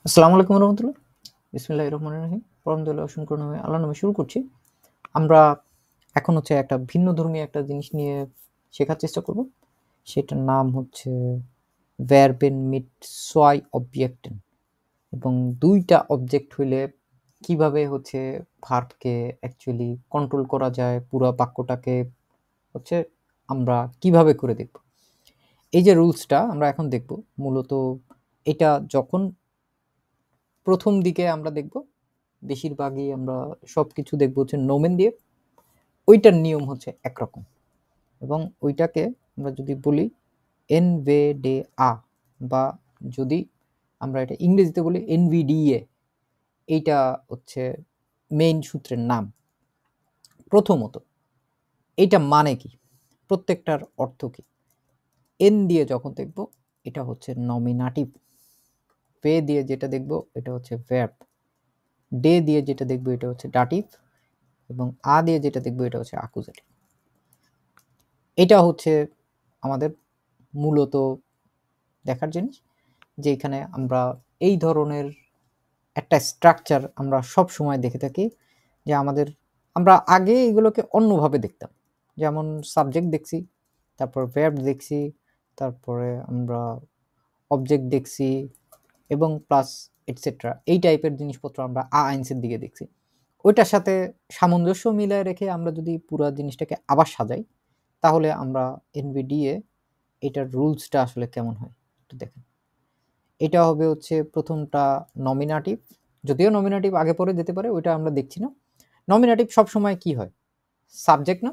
আসসালামু আলাইকুম রহমতুল্লাহ। বিসমিল্লাহির রহমানির রহিম। পরম দয়ালু অসংখ্য নামে আল্লাহর নামে শুরু করছি। আমরা এখন একটা ভিন্ন ধর্মী একটা জিনিস নিয়ে শেখার চেষ্টা করব। সেটার নাম হচ্ছে ভার্বেন মিট সোয়াই অবজেক্টেন, এবং ২ টা অবজেক্ট হইলে কিভাবে ভার্বকে অ্যাকচুয়ালি কন্ট্রোল করা যায়, পুরা বাক্যটাকে হচ্ছে আমরা কিভাবে করে দেখব। এই যে রুলসটা আমরা এখন দেখব, মূলত এটা যখন ১ম দিকে আমরা দেখব, বেশিরভাগই আমরা সবকিছু দেখব হচ্ছে নোমেন দিয়ে। ওইটার নিয়ম হচ্ছে একরকম, এবং ওইটাকে আমরা যদি বলি এন ভে ডে আ, বা যদি আমরা এটা ইংরেজিতে বলি এনভিডিএ, এইটা হচ্ছে মেইন সূত্রের নাম। প্রথমত এইটা মানে কি, প্রত্যেকটার অর্থ কি। এন দিয়ে যখন দেখব এটা হচ্ছে নমিনাটিভ, ভে দিয়ে যেটা দেখব এটা হচ্ছে ভার্ব, ডে দিয়ে যেটা দেখব এটা হচ্ছে ডাটিভ, এবং আ দিয়ে যেটা দেখব এটা হচ্ছে আকুজাটিভ। এটা হচ্ছে আমাদের মূলত দেখার জিনিস, যে এখানে আমরা এই ধরনের একটা স্ট্রাকচার আমরা সব সময় দেখে থাকি, যে আমরা আগে এগুলোকে অন্যভাবে দেখতাম। যেমন সাবজেক্ট দেখছি, তারপর ভার্ব দেখছি, তারপরে আমরা অবজেক্ট দেখছি, এবং প্লাস এটসেট্রা এই টাইপের জিনিসপত্র আমরা আইনসের দিকে দেখছি। ওইটার সাথে সামঞ্জস্য মিলায় রেখে আমরা যদি পুরো জিনিসটাকে আবার সাজাই, তাহলে আমরা এনভিডিএ এটার রুলসটা আসলে কেমন হয় একটু দেখেন। এটা হবে প্রথমটা নমিনাটিভ, যদিও নমিনাটিভ আগে পরে যেতে পারে, ওইটা আমরা দেখছি না। নমিনাটিভ সবসময় কি হয়, সাবজেক্ট না,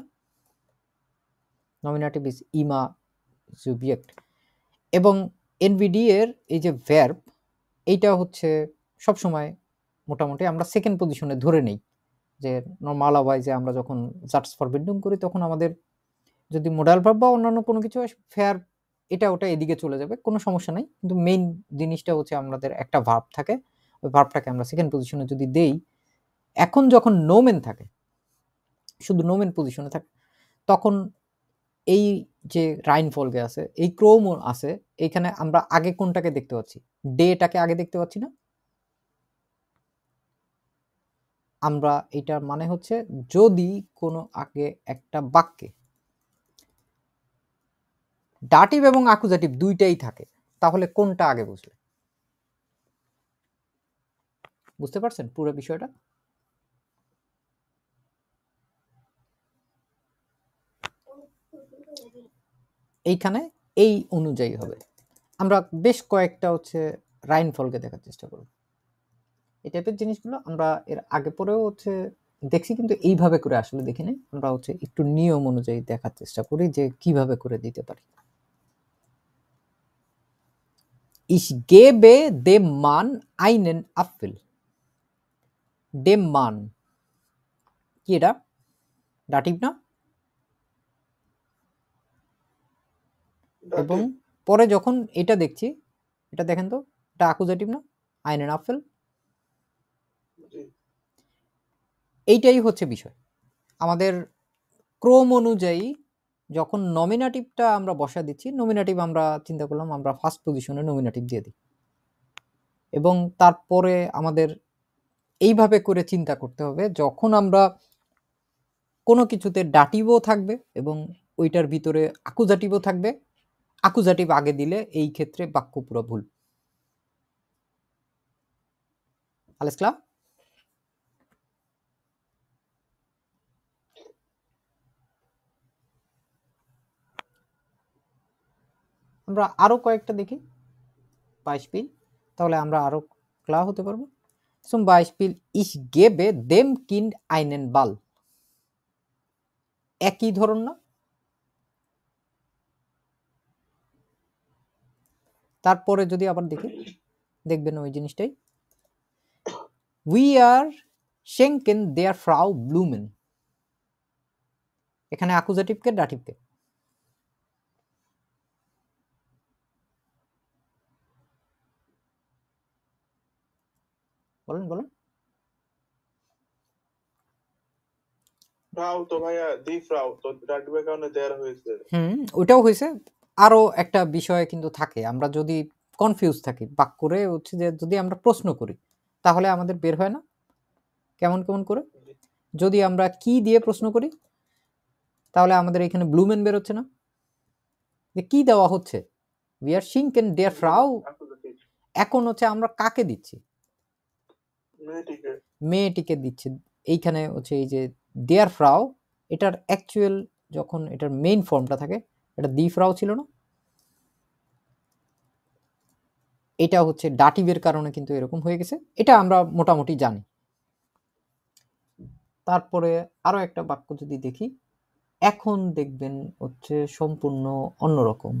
নমিনাটিভ ইজ ইমা সুবজেক্ট। এবং এনভিডি এর এই যে ভার্ব, এইটা সবসময় মোটামুটি আমরা সেকেন্ড পজিশনে ধরে নেই, যে নর্মাল ওয়াইজে আমরা যখন জাস্ট ফরবিডিং করি তখন আমাদের যদি মোডাল ভার্ব বা অন্যান্য কোনো কিছু হয়, ফেয়ার এটা ওটা এদিকে চলে যাবে, কোনো সমস্যা নাই। কিন্তু মেইন জিনিসটা আমাদের একটা ভার্ব থাকে, ওই ভার্বটাকে আমরা সেকেন্ড পজিশনে যদি দেই, এখন যখন নোমেন থাকে, শুধু নোমেন পজিশনে থাকে, তখন এই যে রাইন ফলকে আছে, এই ক্রোম আছে, এইখানে আমরা আগে কোনটাকে দেখতে পাচ্ছি, ডেটাকে আগে দেখতে পাচ্ছি না। আমরা এটার মানে যদি কোনো আগে একটা বাক্যে ডাটিভ এবং আকুজাটিভ দুইটাই থাকে, তাহলে কোনটা আগে বুঝতে পারছেন পুরো বিষয়টা। এইখানে এই অনুযায়ী হবে। আমরা বেশ কয়েকটা রাইন ফলকে দেখার চেষ্টা করব। এই টাইপের জিনিসগুলো আমরা এর আগে পরেও দেখছি, কিন্তু এইভাবে করে আসলে দেখি নাই। আমরা একটু নিয়ম অনুযায়ী দেখার চেষ্টা করি যে কিভাবে করে দিতে পারি। Ich gebe dem Mann einen Apfel. Dem Mann কি এটা, ডাটিভ না? এবং পরে যখন এটা দেখছি, এটা দেখেন তো, এটা আকুজাটিভ না, einen Apfel। এইটাই বিষয় আমাদের ক্রম অনুযায়ী। যখন নমিনাটিভটা আমরা বসা দিচ্ছি, নমিনাটিভ আমরা চিন্তা করলাম আমরা ফার্স্ট পজিশনে নমিনাটিভ দিয়ে দিই, এবং তারপরে আমাদের এইভাবে করে চিন্তা করতে হবে, যখন আমরা কোনো কিছুতে ডাটিভও থাকবে এবং ওইটার ভিতরে আকুজাটিভও থাকবে, আকুজাটিভ আগে দিলে এই ক্ষেত্রে বাক্য পুরো ভুল। আলেস ক্লাব, আমরা আরো কয়েকটা দেখি বাইশপিল, তাহলে আমরা আরো ক্লা হতে পারবো। Zum Beispiel, ich gebe dem Kind einen Ball. একই ধরন না? তারপরে যদি আবার দেখি, দেখবেন ওই জিনিসটাই, we are schenken der Frau Blumen। এখানে আকুজাটিভকে ডাটিভকে বলেন বলেন। ফ্রাউ তো ভাইয়া দি ফ্রাউ তো ডাটিভের কারণে দেয়ার হয়েছে। ওটাও হয়েছে। আরো একটা বিষয় কিন্তু থাকে, আমরা যদি কনফিউজ থাকি বাক্যরে হচ্ছে যে যদি আমরা প্রশ্ন করি তাহলে আমাদের বের হয় না কেমন কেমন করে, যদি আমরা কি দিয়ে প্রশ্ন করি তাহলে আমাদের এখানে ব্লুমেন বের হচ্ছে না, যে কি দেওয়া হচ্ছে, উই আর শিঙ্কেন দেয়ার ফ্রাউ, Akkusativ. এখন হচ্ছে আমরা কাকে দিচ্ছি, Mächtige. মেয়েটিকে দিচ্ছি। এইখানে হচ্ছে এই যে দেয়ার ফ্রাউ, এটার অ্যাকচুয়াল যখন এটার মেইন ফর্মটা থাকে এটা দি ফ্রাউ ছিল না, এটা হচ্ছে ডাটিভের কারণে কিন্তু এরকম হয়ে গেছে, এটা আমরা মোটামুটি জানি। তারপরে আরো একটা বাক্য যদি দেখি, এখন দেখবেন হচ্ছে সম্পূর্ণ অন্যরকম।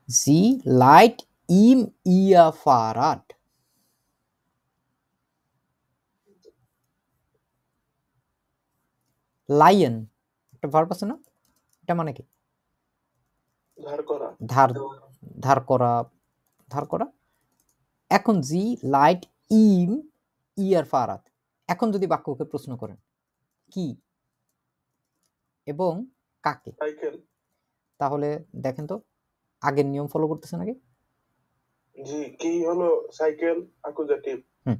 জি লাইট ইম ইয়া ফারাট, লায়ন একটা ভার্ব আছে না, এটা মানে কি ধার করা। ধার, ধার করা, ধার করা। এখন জি লাইট ইম ইয়ার ফারাত, এখন যদি বাক্যকে প্রশ্ন করেন কি এবং কাকে, সাইকেল। তাহলে দেখেন তো আগের নিয়ম ফলো করতেছে নাকি। জি কি হলো সাইকেল অ্যাকুজাটিভ। হুম।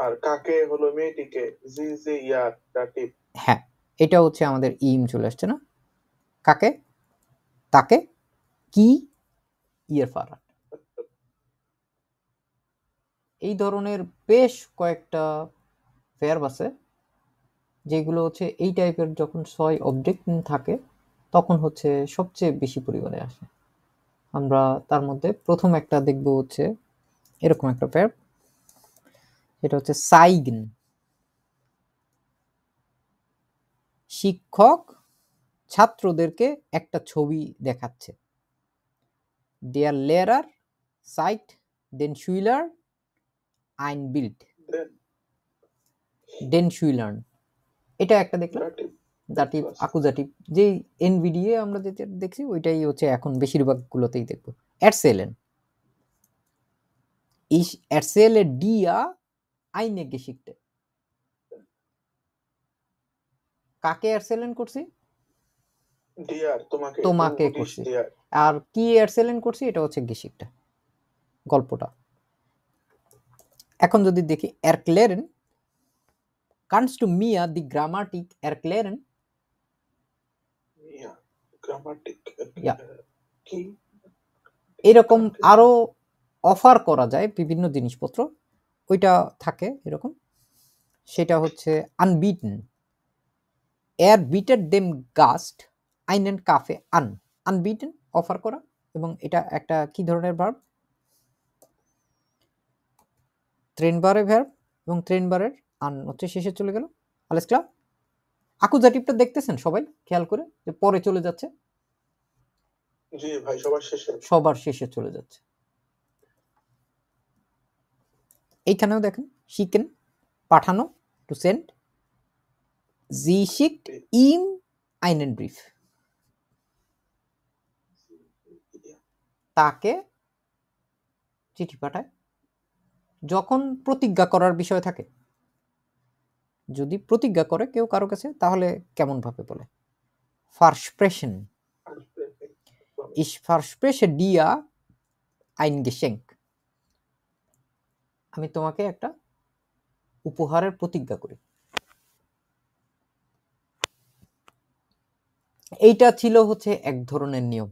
আর কাকে হলো মেয়েটিকে, জি জি ইয়ার ডাটিভ। হ্যাঁ, এটা হচ্ছে আমাদের ইম চলে আসছে না, কাকে, তাকে, কি, ইয়ার ফারাত। এই ধরনের বেশ কয়েকটা ভার্ব আছে যেগুলো হচ্ছে এই টাইপের যখন 6 অবজেক্ট থাকে তখন হচ্ছে সবচেয়ে বেশি পরিমাণে আসে। আমরা তার মধ্যে প্রথম একটা দেখব হচ্ছে এরকম একটা ভার্ব, এটা হচ্ছে সাইগন, শিক্ষক ছাত্রদেরকে একটা ছবি দেখাচ্ছে। দেয়ার লেরার সাইট দেন শুইলার আইন বিল্ড, দেন শুইলার্ন, এটা একটা দেখলাম ডাটিভ। দাটিভ আকুজাটিভ, যেই এনভিডিএ আমরা যেটা দেখছি ওইটাই হচ্ছে এখন বেশিরভাগ গুলোতেই দেখবো। এরসেলেন, ich erzähle dir eine Geschichte, কাকে এরসেলেন করছি, ডিয়ার তোমাকে। তোমাকে du করছি, dich dir. আর কি এরসেলেন করছি এটা হচ্ছে গেসিকটা, গল্পটা। এখন যদি দেখি erklären, kannst du mir die Grammatik erklären, Ja, Grammatik. Ja. কি এরকম আরো অফার করা যায় বিভিন্ন জিনিসপত্র, ওইটা থাকে এরকম, সেটা হচ্ছে আনবিটেন, এর বিটেড দেম গাস্ট আইনেন কাফে আন, আনবিটেন অফার করা, এবং এটা একটা কি ধরনের ভার্ব, ট্রেনবারে ভার্ব, এবং ট্রেনবারের আন হচ্ছে শেষে চলে গেল। আলেস ক্লা, আকুজাটিভটা দেখতেছেন সবাই খেয়াল করে যে পরে চলে যাচ্ছে, জি ভাই সবার শেষে। সবার শেষে চলে যাচ্ছে। এইখানেও দেখেন শিকেন পাঠানো, টু সেন্ড, জি শিক ইম আইনেন ব্রিফ, তাকে চিঠি পাঠায় যখন প্রতিজ্ঞা করার বিষয় থাকে। যদি প্রতিজ্ঞা করে কেউ কারো কাছে তাহলে কেমন ভাবে বলে, ফার্সপ্রেশন, ich verspreche dir ein Geschenk, আমি তোমাকে একটা উপহারের প্রতিজ্ঞা করি। এইটা ছিল হচ্ছে এক ধরনের নিয়ম,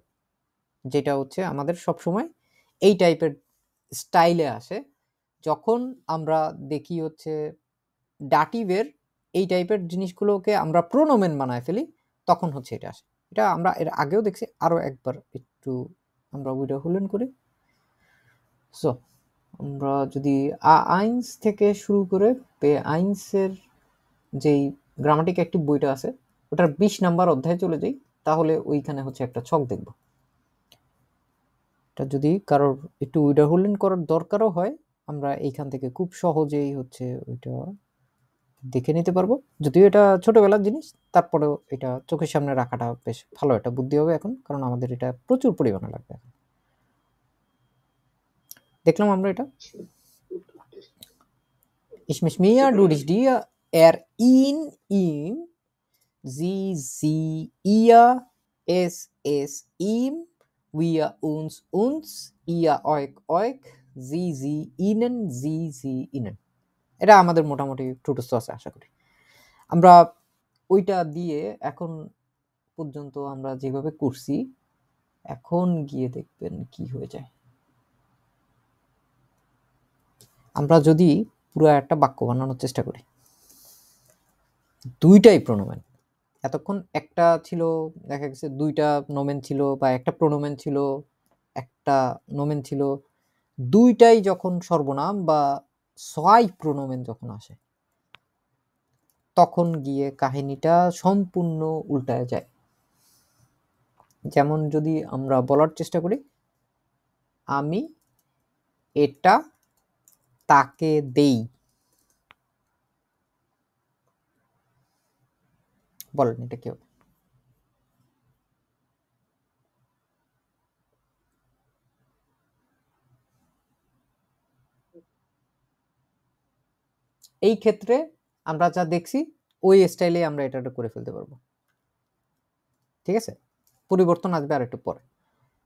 যেটা হচ্ছে আমাদের সব সময় এই টাইপের স্টাইলে আসে, যখন আমরা দেখি হচ্ছে ডাটিভের এই টাইপের জিনিসগুলোকে আমরা প্রোনোমেন বানায় ফেলি তখন হচ্ছে এটা আসে। এটা আমরা এর আগেও দেখছি, আরো একবার একটু আমরা উইডা হুলেন করি। সো আমরা যদি আইন্স থেকে শুরু করে পে আইন্সের যেই গ্রামাটিক অ্যাক্টিভ বইটা আছে ওটার 20 নাম্বার অধ্যায়ে চলে যাই, তাহলে ওইখানে হচ্ছে একটা ছক দেখব। এটা যদি কারোর একটু উইডা হুলেন করার দরকারও হয় আমরা এইখান থেকে খুব সহজেই হচ্ছে ওইটা দেখে নিতে পারবো, যদিও এটা ছোটবেলার জিনিস তারপরেও এটা চোখের সামনে রাখাটা বেশ ভালো একটা বুদ্ধি হবে এখন, কারণ আমাদের এটা প্রচুর পরিমাণে লাগবে। দেখলাম আমরা এটা ich mich mir du dich dir er ihn ihm sie sie ihr es, ihm, wir, uns, ihr, euch, sie, ihnen, sie, ihnen। এটা আমাদের মোটামুটি ঠুটস্থ আছে আশা করি। আমরা ওইটা দিয়ে এখন পর্যন্ত আমরা যেভাবে করছি, এখন গিয়ে দেখবেন কি হয়ে যায়। আমরা যদি পুরো একটা বাক্য বানানোর চেষ্টা করি, দুইটাই প্রোনোমেন। এতক্ষণ একটা ছিল, দেখা গেছে দুইটা নোমেন ছিল, বা একটা প্রোনোমেন ছিল, একটা নোমেন ছিল, দুইটাই যখন সর্বনাম বা ছয় প্রোনোমেন যখন আসে, তখন গিয়ে কাহিনীটা সম্পূর্ণ উল্টায় যায়। যেমন যদি আমরা বলার চেষ্টা করি, আমি এটা তাকে দেই, বলেন এটা কি হবে? এই ক্ষেত্রে আমরা যা দেখছি ওই স্টাইলে আমরা এটা করে ফেলতে পারবো, ঠিক আছে? পরিবর্তন আসবে আর একটু পরে।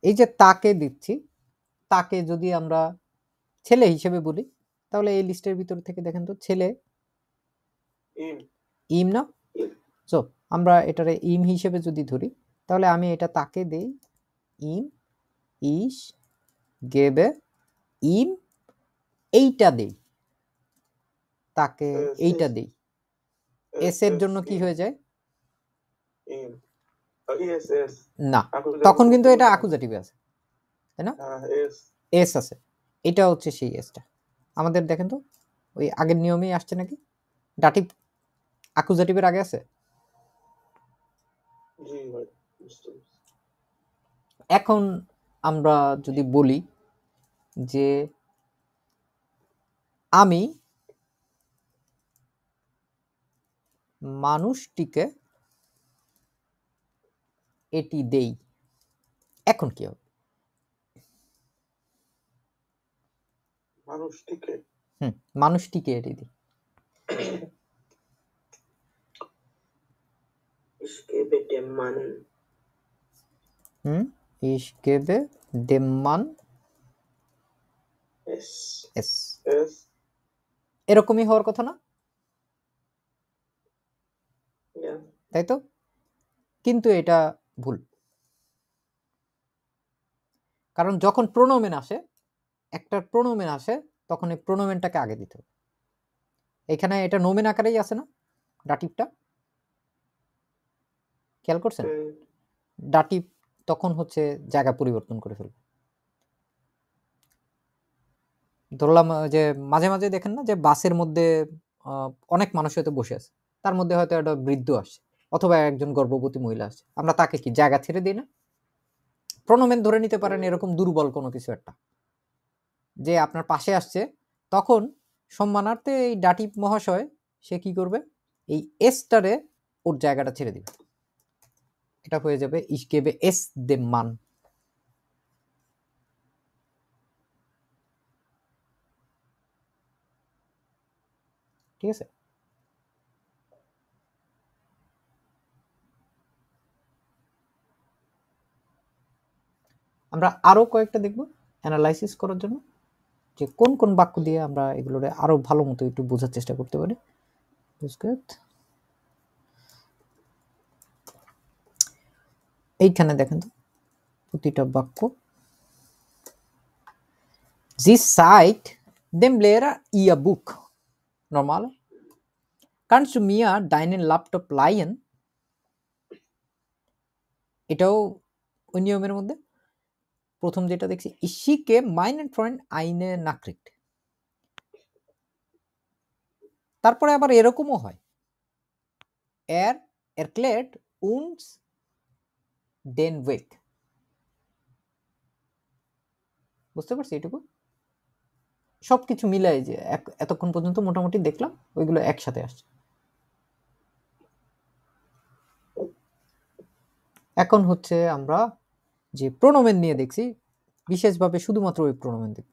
এই যে তাকে দিচ্ছি, তাকে যদি আমরা ছেলে হিসেবে বলি, তাহলে এই লিস্টের ভিতর থেকে দেখেন তো ছেলে ইম না? সো আমরা এটারে ইম হিসেবে যদি ধরি, তাহলে আমি এটা তাকে দেই, ইম, ইস, গেবে, ইম, এইটা দেই, তাকে এইটা দেই। এস এর জন্য কি হয়ে যায়? না, তখন কিন্তু এটা অ্যাকুজেটিভে আছে, তাই না? এস আছে, এটা হচ্ছে সেই এসটা। আমাদের দেখেন তো ওই আগের নিয়মেই আসছে নাকি? ডাটিভ অ্যাকুজেটিভের আগে আছে। এখন আমরা যদি বলি যে আমি মানুষটিকে এটি দেই, এখন কি হবে? মানুষটিকে এটি দিই। Ich gebe dem Mann es। এরকমই হওয়ার কথা না, তাই তো? কিন্তু এটা ভুল, কারণ যখন প্রোনোমেন আসে, একটা প্রোনোমেন আসে, তখন এই প্রোনোমেনটাকে আগে দিতে হবে। এখানে এটা নোমেন আকারেই আছে না ডাটিভটা, খেয়াল করছেন? ডাটিভ তখন হচ্ছে জায়গা পরিবর্তন করে ফেলবে। ধরলাম যে মাঝে মাঝে দেখেন না যে বাসের মধ্যে অনেক মানুষ হয়তো বসে আছে, তার মধ্যে হয়তো একটা বৃদ্ধ আসে অথবা একজন গর্ভবতী মহিলা আসে, আমরা তাকে কি জায়গা ছেড়ে দিই না? প্রোনোমেন ধরে নিতে পারেন এরকম দুর্বল কোনো কিছু একটা যে আপনার পাশে আসছে, তখন সম্মানার্থে এই ডাটিভ মহাশয় সে কি করবে? এই এসটারে ওর জায়গাটা ছেড়ে দিবে, এটা হয়ে যাবে ich gebe es dem Mann। ঠিক আছে? আমরা আরো কয়েকটা দেখব অ্যানালাইসিস করার জন্য, যে কোন কোন বাক্য দিয়ে আমরা এগুলোরে আরো ভালো মতো একটু বোঝার চেষ্টা করতে পারি। এইখানে দেখেন তো প্রতিটা বাক্য, Sie zeigt dem Lehrer ihr Buch normal, kannst du mir deinen Laptop leihen, এটাও ওই নিয়মের মধ্যে। প্রথম যেটা দেখছি, ich schicke meinen Freund eine Nachricht, তারপরে আবার এরকমও হয়, er erklärt uns den Weg। বুঝতে পারছি এটুকু? সবকিছু মিলাই যে এতক্ষণ পর্যন্ত মোটামুটি দেখলাম ওইগুলো একসাথে আসছে। এখন হচ্ছে আমরা যে প্রোনোমেন নিয়ে দেখছি, বিশেষভাবে শুধুমাত্র ওই প্রোনোমেন দেখব।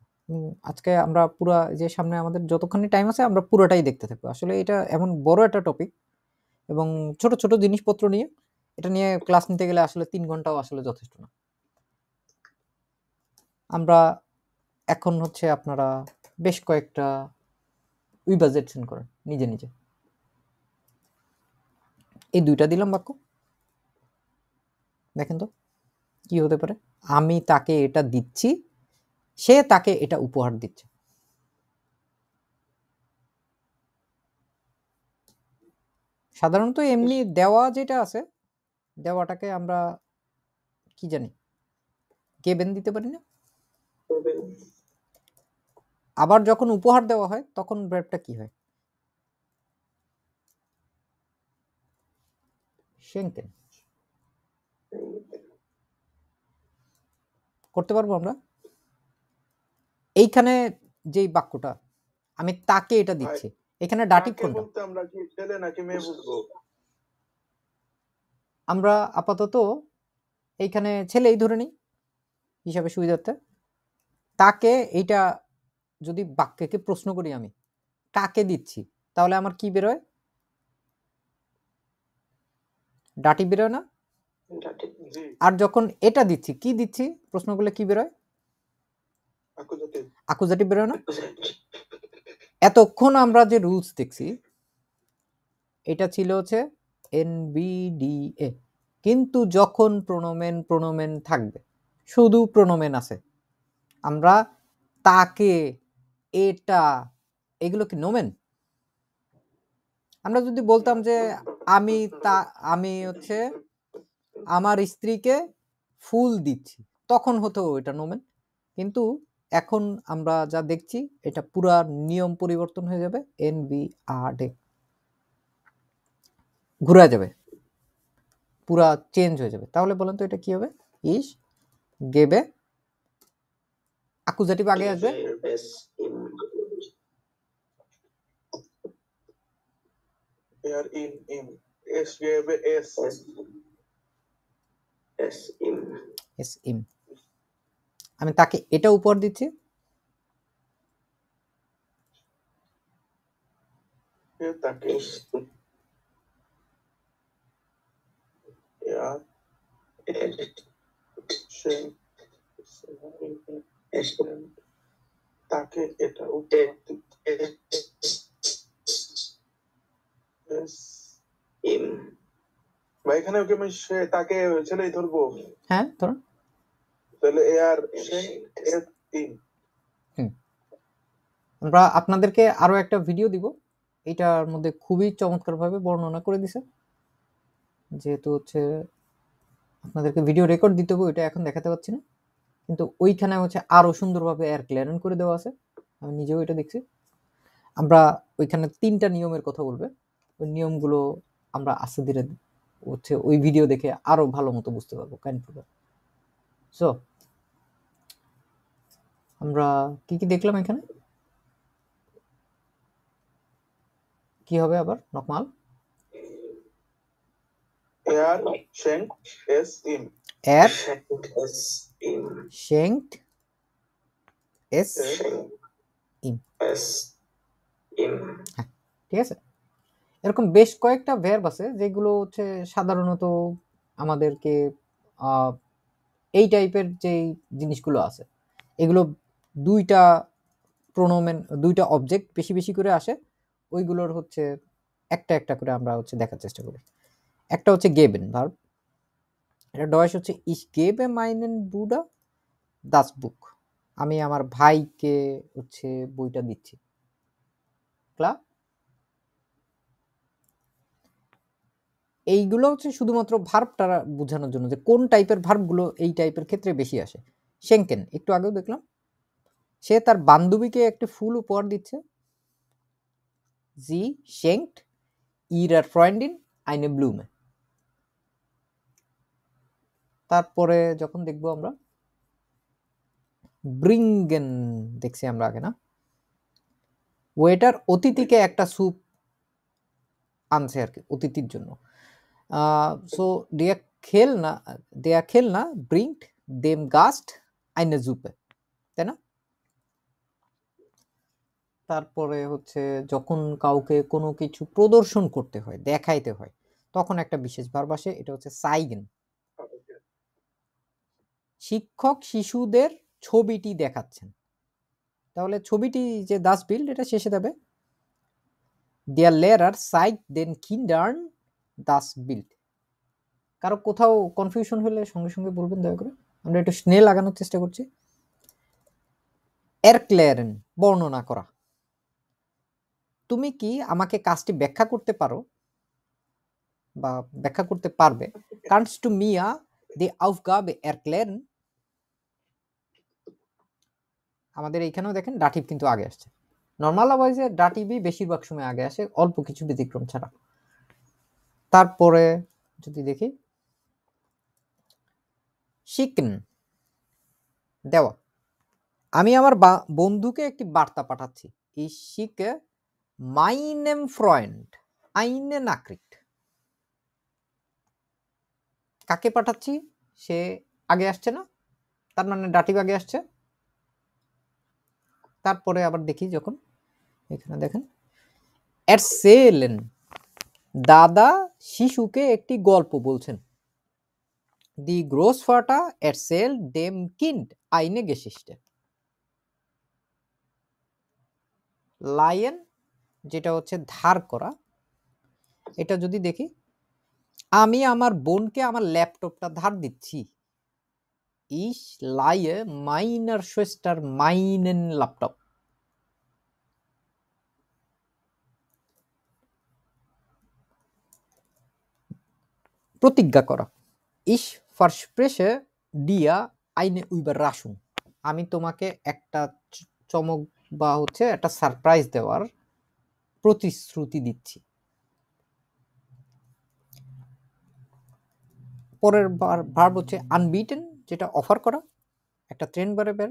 আজকে আমরা পুরো যে সামনে আমাদের যতক্ষণই টাইম আছে আমরা পুরোটাই দেখতে থাকবো। আসলে এটা এমন বড় একটা টপিক এবং ছোট ছোট জিনিসপত্র নিয়ে এটা নিয়ে ক্লাস নিতে গেলে আসলে 3 ঘন্টাও আসলে যথেষ্ট না। আমরা এখন হচ্ছে আপনারা বেশ কয়েকটা উইবাজেট সেন্ড করেন নিজে নিজে। এই 2টা দিলাম বাক্য, দেখেন তো কি হতে পারে। আমি তাকে এটা দিচ্ছি, সে তাকে এটা উপহার দিচ্ছে। সাধারণত এমনি দেওয়া যেটা আছে, দেওয়াটাকে আমরা কি জানি, গেবেন দিতে পারি না? আবার যখন উপহার দেওয়া হয় তখন ভার্বটা কি হয়? schenken। করতে পারবো আমরা। এইখানে যেই বাক্যটা, আমি তাকে এটা দিচ্ছি, এখানে ডাটিভ কাকে কোনটা? বলতে আমরা কি ছেলে নাকি মেয়ে বুঝবো? আমরা আপাতত এইখানে ছেলেই ধরে নিই হিসাবে সুবিধার্থে। তাকে এইটা যদি বাক্যকে প্রশ্ন করি আমি কাকে দিচ্ছি, তাহলে আমার কি বেরোয়? ডাটিভ বেরোয় না? জি, আর যখন এটা দিচ্ছি, কি দিচ্ছি প্রশ্ন করলে কি বেরোয়? আকুজাটিভ। আকুজাটিভ বেরোয় না? এতক্ষণ আমরা যে রুলস দেখছি এটা ছিল হচ্ছে এনবিডিএ, কিন্তু যখন প্রোনোমেন থাকবে, শুধু প্রোনোমেন আছে, আমরা তাকে, এটা, এগুলো কি নোমেন? আমরা যদি বলতাম যে আমি হচ্ছে আমার স্ত্রীকে ফুল দিচ্ছি, তখন হতো এটা নোমেন। কিন্তু এখন আমরা যা দেখছি এটা পুরা নিয়ম পরিবর্তন হয়ে যাবে, এনবিআরডে ঘুরে যাবে, পুরা চেঞ্জ হয়ে যাবে। তাহলে বলেন তো এটা কি হবে? ইস গেবে, আকুজাটিভ আগে আসবে, এর ইন এস গেবে এস এস ইম। আমি তাকে এটা উপহার দিচ্ছি, তাকে আর সে তাকে এটা উপহার বা এখানে ওকে আমি সে তাকে ছেলেই ধরবো। হ্যাঁ ধরুন। তাহলে এ আর সে এস ইন। আমরা আপনাদেরকে আরো একটা ভিডিও দিব, এটার মধ্যে খুবই চমৎকারভাবে বর্ণনা করে দিছে। যেহেতু হচ্ছে আপনাদেরকে ভিডিও রেকর্ড দিতে হবে, ওইটা এখন দেখাতে পাচ্ছি না, কিন্তু ওইখানে হচ্ছে আরো সুন্দরভাবে এর ক্লিয়ারেন্স করে দেওয়া আছে, আমি নিজেও এটা দেখছি। আমরা ওইখানে 3টা নিয়মের কথা বলবে, ওই নিয়মগুলো আমরা আস্তে ধীরে হচ্ছে ওই ভিডিও দেখে আরো ভালো মতো বুঝতে পারবো কাইন্ডলি। সো আমরা কি কি দেখলাম এখানে? কি হবে আবার নকমাল? এর শেঙ্ক এস ইন এর schenkt es ihm। হ্যাঁ, ঠিক আছে। এরকম বেশ কয়েকটা ভার্ব আছে যেগুলো হচ্ছে সাধারণত আমাদেরকে এই টাইপের যে জিনিসগুলো আছে, এগুলো 2টা প্রোনোমেন, 2টা অবজেক্ট বেশি বেশি করে আসে, ওইগুলোর হচ্ছে একটা একটা করে আমরা হচ্ছে দেখার চেষ্টা করি। একটা হচ্ছে গেবেন ভার্ব, এটা ডয়েশ হচ্ছে ইস গেবে মাইনেন বুডা দাস বুক, আমি আমার ভাইকে হচ্ছে বইটা দিচ্ছি। ক্লা এইগুলো হচ্ছে শুধুমাত্র ভার্বটা বোঝানোর জন্য যে কোন টাইপের ভার্বগুলো এই টাইপের ক্ষেত্রে বেশি আসে। শেঙ্কেন একটু আগেও দেখলাম, সে তার বান্ধবীকে একটি ফুল উপহার দিচ্ছে, জি schenkt ihrer Freundin eine Blume। তারপরে যখন দেখবো আমরা ব্রিঙ্গেন দেখছি আমরা আগে না, ওয়েটার অতিথিকে একটা স্যুপ আনছে আর কি অতিথির জন্য। So der Kellner bringt dem Gast eine Suppe, তাই না? তারপরে হচ্ছে যখন কাউকে কোনো কিছু প্রদর্শন করতে হয়, দেখাইতে হয়, তখন একটা বিশেষ ভার্ব আসে, এটা হচ্ছে সাইগেন। Okay. শিক্ষক শিশুদের ছবিটি দেখাচ্ছেন, তাহলে ছবিটি যে দাস বিল্ড এটা শেষে যাবে দেয়ার লেরার সাইট দেন কিন্ডার্ন দাস বিল্ড। কারো কোথাও কনফিউশন হলে সঙ্গে সঙ্গে বলবেন দয়া করে, আমরা একটু স্নে লাগানোর চেষ্টা করছি। এরক্লেয়ারেন বর্ণনা করা, তুমি কি আমাকে কাজটি ব্যাখ্যা করতে পারো বা ব্যাখ্যা করতে পারবে? কানস্ট টু মিয়া দি আউফগাবে এরক্লেয়ারেন। আমাদের এইখানেও দেখেন ডাটিভ কিন্তু আগে আসছে, নর্মাল ওয়াইজে ডাটিভই বেশিরভাগ সময় আগে আসে, অল্প কিছু ব্যতিক্রম ছাড়া। তারপরে যদি দেখি শিকেন দেওয়া, আমি আমার বন্ধুকে একটি বার্তা পাঠাচ্ছি। এই শিকে মাইনেম ফ্রয়েন্ড আইনে নাকরিট, কাকে পাঠাচ্ছি সে আগে আসছে না, তার মানে ডাটিভ আগে আসছে। তারপরে আবার দেখি যখন এখানে দেখেন এরসেলেন, দাদা শিশুকে একটি গল্প বলছেন। দি গ্রোসভাটা এরসেল দেম কিন্ড আইনে গেসিস্টে। লায়েন যেটা হচ্ছে ধার করা, এটা যদি দেখি আমি আমার বোনকে আমার ল্যাপটপটা ধার দিচ্ছি। ইস লাইয়ে মাইনার সোয়েস্টার মাইনেন ল্যাপটপ। প্রতিজ্ঞা করা, ইস ফার্সপ্রেসে ডিয়া আইনে উইবার রাসুন, আমি তোমাকে একটা চমক বা হচ্ছে একটা সারপ্রাইজ দেওয়ার প্রতিশ্রুতি দিচ্ছি। পরের ভার্ব হচ্ছে আনবিটেন, যেটা অফার করা, একটা ট্রেন ভার্বের।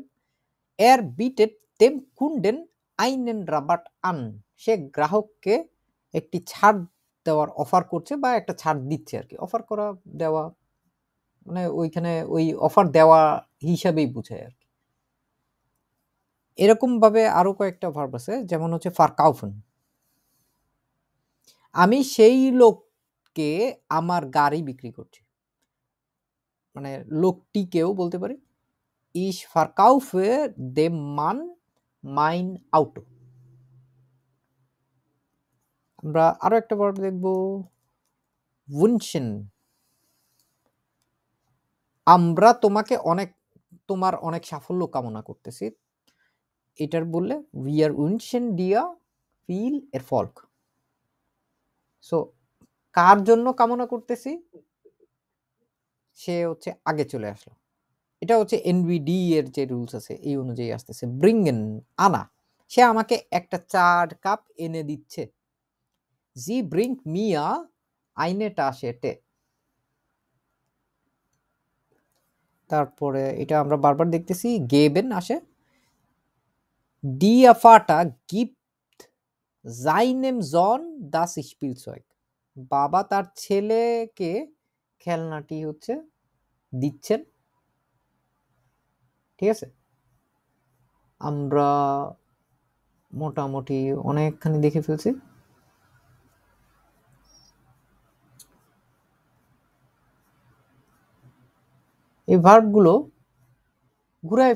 এর বিটেড তেম কুন্ডেন আইনেন রাবাট আন, সে গ্রাহককে একটি ছাড় দেওয়ার অফার করছে বা একটা ছাড় দিচ্ছে আর কি। অফার করা দেওয়া মানে ওইখানে ওই অফার দেওয়া হিসাবেই বুঝায় আর কি। এরকম ভাবে আরো কয়েকটা ভার্ব আছে, যেমন হচ্ছে ফারকাউফেন, আমি সেই লোককে আমার গাড়ি বিক্রি করছি, মানে লোকটিকেও বলতে পারি। ইস ফারকাউফে দেম মান মাইন আউটো। আমরা আরো একটা ভার্ব দেখব উইনশেন, আমরা তোমার অনেক সাফল্য কামনা করতেছি। এটার বললে উই আর উইনশেন ডিয়া ফিল এর ফল্ক। সো কার জন্য কামনা করতেছি সে হচ্ছে আগে চলে আসলো। এটা হচ্ছে এনভিডি এর যে রুলস আছে এই অনুযায়ী আসতেছে। ব্রিঙ্গেন আনা, সে আমাকে একটা 4 কাপ এনে দিচ্ছে। জি ব্রিঙ্ক মিয়া আইনে টাশেটে। তারপরে এটা আমরা বারবার দেখতেছি গেবেন আসে। ডিয়া ফাটা গিফট জাইনেম জন দাস স্পিলসয়েক, বাবা তার ছেলেকে খেলনাটি হচ্ছে দিচ্ছেন। ঠিক আছে, আমরা মোটামুটি অনেকখানি দেখে ফেলছি। এই ভার্বগুলো ঘুরায়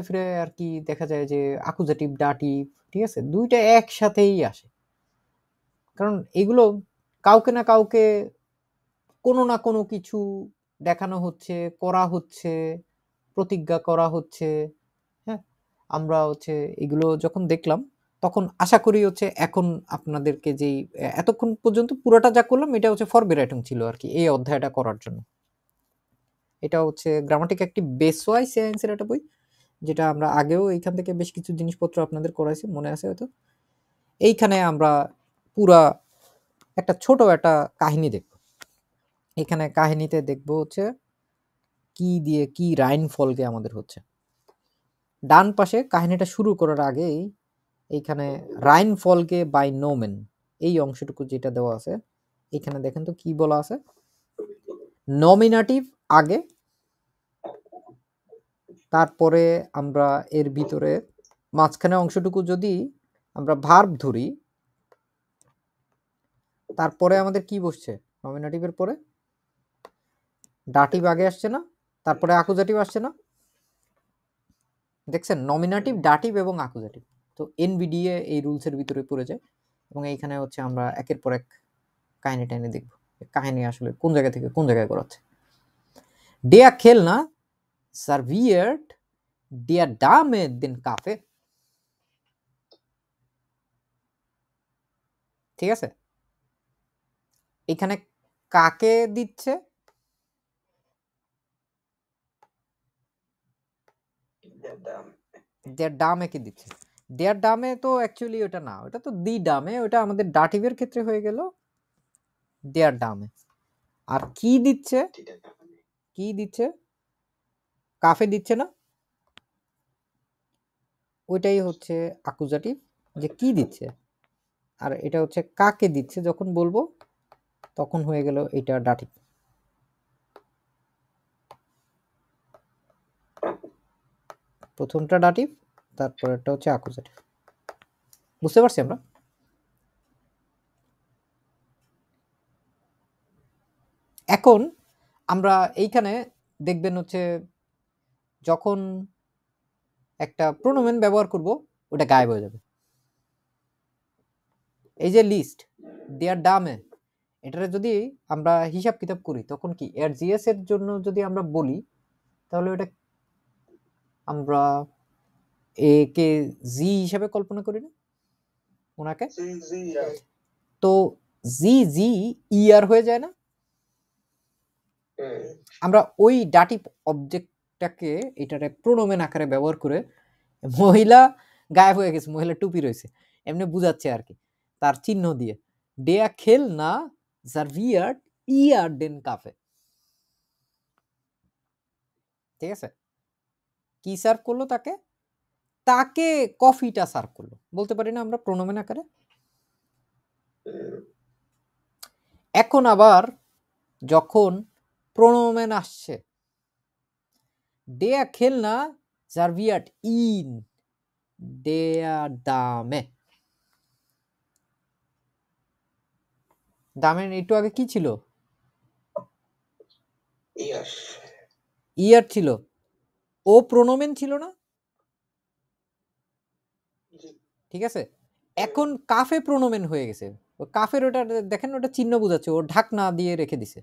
ফিরে আর কি দেখা যায় যে অ্যাকুজেটিভ ডাটিভ, ঠিক আছে, দুইটা একসাথেই আসে। কারণ এগুলো কাউকে না কাউকে কোনো না কোনো কিছু দেখানো হচ্ছে, করা হচ্ছে, প্রতিজ্ঞা করা হচ্ছে। হ্যাঁ, আমরা হচ্ছে এগুলো যখন দেখলাম তখন আশা করি হচ্ছে এখন আপনাদেরকে যেই এতক্ষণ পর্যন্ত পুরোটা যা করলাম এটা হচ্ছে ফরবিরাইটিং ছিল আর কি এই অধ্যায়টা করার জন্য। এটা হচ্ছে গ্রামাটিক একটি বেসওয়াই সায়েন্সের একটা বই, যেটা আমরা আগেও এইখান থেকে বেশ কিছু জিনিসপত্র আপনাদের করাইছি, মনে আছে হয়তো। এইখানে আমরা পুরা একটা ছোট একটা কাহিনী দেখব। এখানে কাহিনীতে দেখব হচ্ছে কি দিয়ে কি রাইন ফলকে আমাদের হচ্ছে। ডান পাশে কাহিনীটা শুরু করার আগেই এইখানে রাইন ফলকে বাই নোমেন এই অংশটুকু যেটা দেওয়া আছে, এখানে দেখেন তো কি বলা আছে। নমিনেটিভ আগে, তারপরে আমরা এর ভিতরে মাঝখানে অংশটুকু যদি আমরা ভার্ব ধরি, তারপরে আমাদের কি বসছে নমিনেটিভের পরে ডাটিভ আগে আসছে না, তারপরে আকুজাটিভ আসছে না, দেখছেন নমিনেটিভ, ডাটিভ এবং আকুজাটিভ। তো এনবিডিএ এই রুলসের ভিতরে পড়ে যায় এবং এইখানে হচ্ছে আমরা একের পর এক কাহিনী টাইনে দেখব কাহিনী আসলে কোন জায়গা থেকে কোন জায়গায় করাচ্ছে। Der Kellner serviert der Dame den Kaffee। ঠিক আছে, এখানে কাকে দিচ্ছে? Der Dame কে দিচ্ছে। Der Dame তো অ্যাকচুয়ালি ওটা না, ওটা তো দি ডামে, ওটা আমাদের ডাটিভের ক্ষেত্রে হয়ে গেল Der Dame। আর কি দিচ্ছে? কি দিচ্ছে? কাফে দিচ্ছে না, ওইটাই হচ্ছে আকুজাটিভ, যে কি দিচ্ছে। আর এটা হচ্ছে কাকে দিচ্ছে যখন বলবো তখন হয়ে গেল এটা ডাটিভ। প্রথমটা ডাটিভ, তারপরেরটা হচ্ছে আকুজাটিভ। বুঝতে পারছি আমরা? এখন আমরা এইখানে দেখবেন হচ্ছে যখন একটা প্রোনোমেন ব্যবহার করব ওটা গায়েব হয়ে যাবে। এই যে লিস্ট দেয়ার ডামে, এটারে যদি আমরা হিসাব কিতাব করি তখন কি এর জিএস এর জন্য যদি আমরা বলি তাহলে ওটা আমরা এ কে জি হিসাবে কল্পনা করি না ওনাকে, তো জি জি ইয়ার হয়ে যায় না। আমরা ওই ডাটিভ অবজেক্টটাকে এটারে প্রোনোমেন আকারে ব্যবহার করে মহিলা গায়েব হয়ে গেছে, মহিলা টুপি রয়েছে এমনি বুঝাচ্ছে আর কি, তার চিহ্ন দিয়ে ডেয়া খেল না সার্ভিয়ার ইয়ার ডেন কাফে। ঠিক আছে, কি সার্ভ করলো তাকে? তাকে কফিটা সার্ভ করলো, বলতে পারি না আমরা প্রোনোমেন আকারে। এখন আবার যখন প্রোনোমেন আসছে ডেয়া খেল না সার্ভিয়াট ইন ডেয়া দামে, দামের একটু আগে কি ছিল? ইয়ার ছিল, ও প্রোনোমেন ছিল না? ঠিক আছে, এখন কাফে প্রোনোমেন হয়ে গেছে। ও কাফের ওটা দেখেন, ওটা চিহ্ন বোঝাচ্ছে, ও ঢাকনা দিয়ে রেখে দিছে।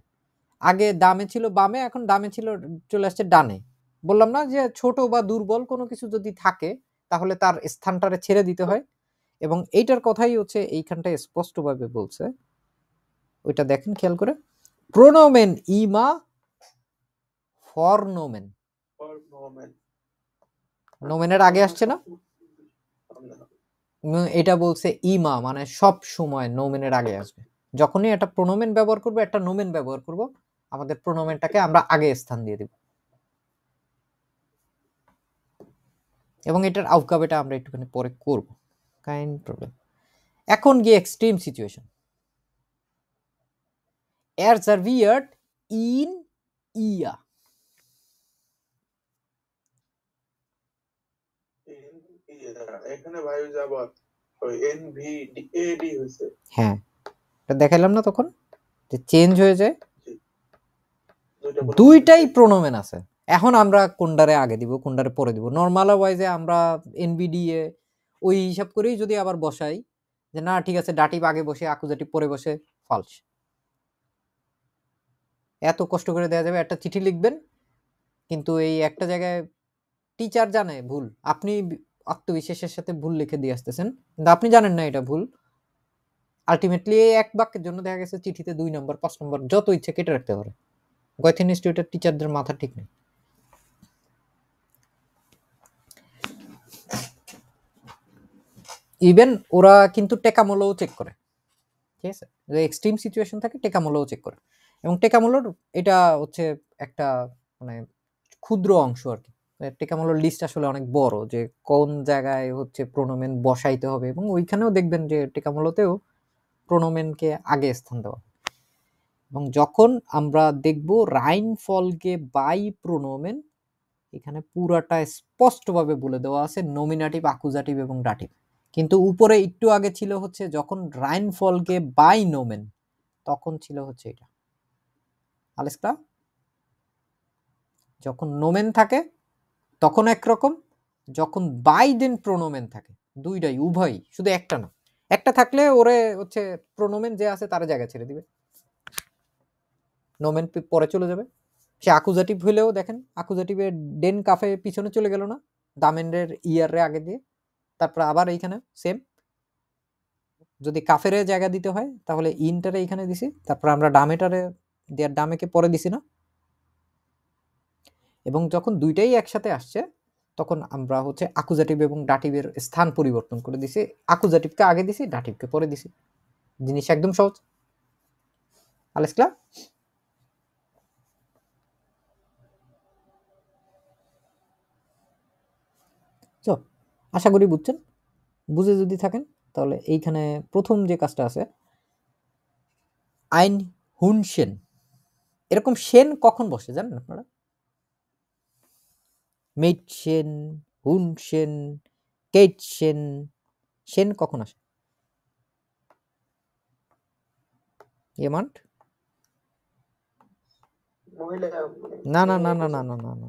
আগে দামে ছিল বামে, এখন দামে ছিল চলে আসছে ডানে। বললাম না যে ছোট বা দুর্বল কোনো কিছু যদি থাকে তাহলে তার স্থানটারে ছেড়ে দিতে হয়, এবং এইটার কথাই হচ্ছে এইখানটায় স্পষ্টভাবে বলছে। ওইটা দেখেন খেয়াল করে, প্রোনোমেন ইমা ফরনোমেন, নোমেনের আগে আসছে না, এটা বলছে ইমা মানে সব সময় নোমেনের আগে আসবে। যখনই একটা প্রোনোমেন ব্যবহার করব, একটা নোমেন ব্যবহার করব, আমাদের প্রোনোমেনটাকে আমরা আগে স্থান দিয়ে দেব। এবং এটার আউটকামটা আমরা একটুখানি পরে করব, কাইন প্রবলেম। এখন গিয়ে এক্সট্রিম সিচুয়েশন, এর সার্ভিয়ার্ড ইন ইয়া। এখানে ভাই যাবার ওই এনভিডি হইছে। হ্যাঁ, এটা দেখাইলাম না তখন যে চেঞ্জ হয়ে যায়, দুইটাই প্রোনোমেন আছে। এখন আমরা কোনটারে আগে দিব কোনটারে পরে দিব, নরমাল ওয়াইজে আমরা এনবিডিএ ওই হিসাব করেই যদি আবার বসাই যে না ঠিক আছে ডাটিভ আগে বসে আকুজাটিভ পরে বসে, ফলস। এত কষ্ট করে দেওয়া যাবে? একটা চিঠি লিখবেন কিন্তু এই একটা জায়গায় টিচার জানে ভুল, আপনি আত্মবিশ্বাসের সাথে ভুল লিখে দিয়ে আসতেছেন কিন্তু আপনি জানেন না এটা ভুল। আলটিমেটলি এই এক বাক্যের জন্য দেখা গেছে চিঠিতে 2 নম্বর 5 নম্বর যত ইচ্ছে কেটে রাখতে পারে। গয়থিন ইনস্টিটিউটের টিচারদের মাথা ঠিক নেই। ইভেন ওরা কিন্তু টেকামূলও চেক করে, ঠিক আছে, যে এক্সট্রিম সিচুয়েশন থাকে টেকামূলও চেক করে, এবং টেকামূলর এটা হচ্ছে একটা মানে ক্ষুদ্র অংশ আর কি। টেকামূলর লিস্ট আসলে অনেক বড়, যে কোন জায়গায় হচ্ছে প্রোনোমেন বসাইতে হবে, এবং ওইখানেও দেখবেন যে টেকামূলতেও প্রোনোমেনকে আগে স্থান দেওয়া। এবং যখন আমরা দেখব রাইন ফলকে বাই প্রোনোমেন, এখানে পুরাটা স্পষ্টভাবে বলে দেওয়া আছে নমিনেটিভ, আকুজাটিভ এবং ডাটিভ। কিন্তু উপরে একটু আগে ছিল হচ্ছে যখন রাইন ফলকে বাই নোমেন, তখন ছিল হচ্ছে এটা। আলেস ক্লার? যখন নোমেন থাকে তখন একরকম, যখন বাই দেন প্রোনোমেন থাকে, দুইটাই উভয়ই, শুধু একটা না। একটা থাকলে ওরে হচ্ছে প্রোনোমেন যে আছে তার জায়গা ছেড়ে দিবে, নোমেন পরে চলে যাবে। সে আকুজাটিভ হইলেও দেখেন আকুজাটিভের ডেন কাফে পিছনে চলে গেল না, দামেন্ডের ইয়ারে আগে দিয়ে, তারপর আবার এইখানে সেম। যদি কাফেরে জায়গা দিতে হয় তাহলে ইনটারে এইখানে দিছি, তারপর আমরা ডামেটারে দেয়ার ডামেকে পরে দিছি না। এবং যখন দুইটাই একসাথে আসছে তখন আমরা হচ্ছে আকুজাটিভ এবং ডাটিভের স্থান পরিবর্তন করে দিছি, আকুজাটিভকে আগে দিছি, ডাটিভকে পরে দিছি। জিনিস একদম সহজ। আলেস ক্লার? তো আশা করি বুঝছেন। বুঝে যদি থাকেন তাহলে এইখানে প্রথম যে কাজটা আছে, আইন হুন শেন, এরকম শেন কখন বসে জানেন আপনারা? মেট শেন, হুন শেন, কেট শেন, শেন কখন আসে? এমান্ট? মহিলা না না না না না না না না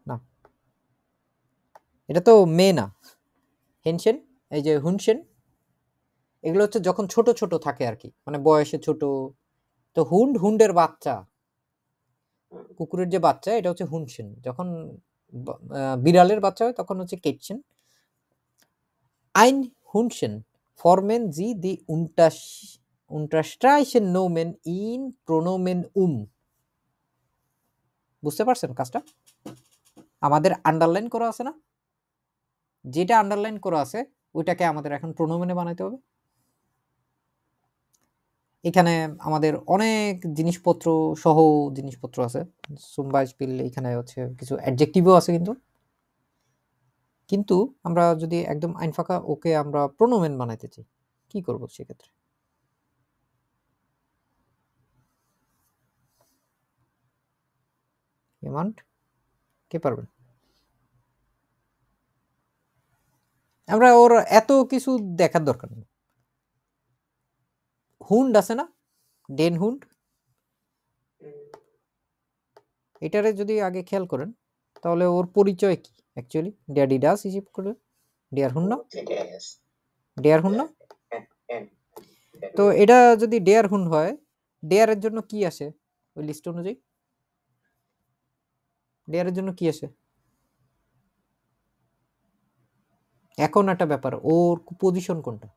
না, এটা তো মেয়ে না। হেনশেন, এই যে হুনশেন, এগুলো হচ্ছে যখন ছোট ছোট থাকে আর কি, মানে বয়সে ছোট। তো হুন্ডের বাচ্চা, কুকুরের যে বাচ্চা এটা হচ্ছে হুনশেন, যখন বিড়ালের বাচ্চা হয় তখন হচ্ছে কেটশেন। আইন হুনশেন formen sie die unterstreichen Nomen in Pronomen বুঝতে পারছেন কাজটা? আমাদের আন্ডারলাইন করা আছে না, যেটা আন্ডারলাইন করা আছে ওইটাকে আমাদের এখন প্রোনোমেনে বানাইতে হবে। এখানে আমাদের অনেক জিনিসপত্র সহ জিনিসপত্র আছে, সুমবাইসপিল, এখানে হচ্ছে কিছু অ্যাডজেক্টিভও আছে, কিন্তু আমরা যদি একদম আইন ফাঁকা ওকে আমরা প্রোনোমেন বানাইতে চাই, কি করব সেক্ষেত্রে? এমান্ট কে পারবেন? আমরা ওর এত কিছু দেখার দরকার নেই। হুন্ড আছে না, ডেন হুন্ড, এটারে যদি আগে খেয়াল করেন তাহলে ওর পরিচয় কি অ্যাকচুয়ালি? ড্যাডি ডাস হিসেব করে ডেয়ার হুন না, ডেয়ার হুন না। তো এটা যদি ডেয়ার হুন হয়, ডেয়ারের জন্য কি আসে ওই লিস্ট অনুযায়ী? ডেয়ারের জন্য কি আসে? এখন একটা ব্যাপার, ওর পজিশন কোনটা?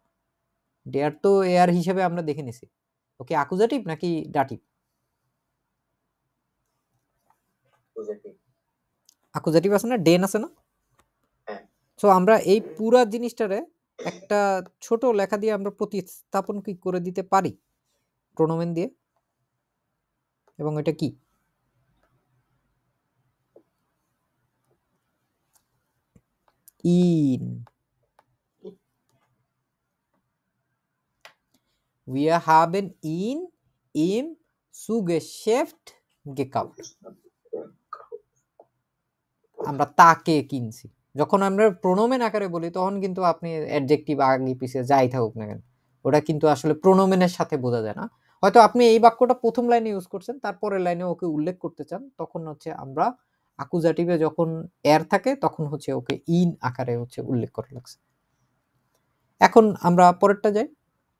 ডেয়ার তো এয়ার হিসেবে আমরা দেখে নিছি, ওকে আকুজাটিভ নাকি ডাটিভ? আকুজাটিভ আছে না, ডেন আছে না। সো আমরা এই পুরা জিনিসটারে একটা ছোট লেখা দিয়ে আমরা প্রতিস্থাপন কি করে দিতে পারি প্রোনোমেন দিয়ে, এবং এটা কি? In, wir haben ihn im Zugeschäft gekauft, আমরা তাকে কিনছি। যখন আমরা প্রোনোমেন আকারে বলি তখন কিন্তু আপনি অ্যাডজেক্টিভ আগে পিছিয়ে যাই থাকুক না কেন, ওটা কিন্তু আসলে প্রোনোমেনের সাথে বোঝা যায় না। হয়তো আপনি এই বাক্যটা প্রথম লাইনে ইউজ করছেন, তারপরের লাইনে ওকে উল্লেখ করতে চান, তখন হচ্ছে আমরা আকুজাটিভে যখন এর থাকে তখন হচ্ছে ওকে ইন আকারে হচ্ছে উল্লেখ করা লাগছে। এখন আমরা পরেরটা যাই।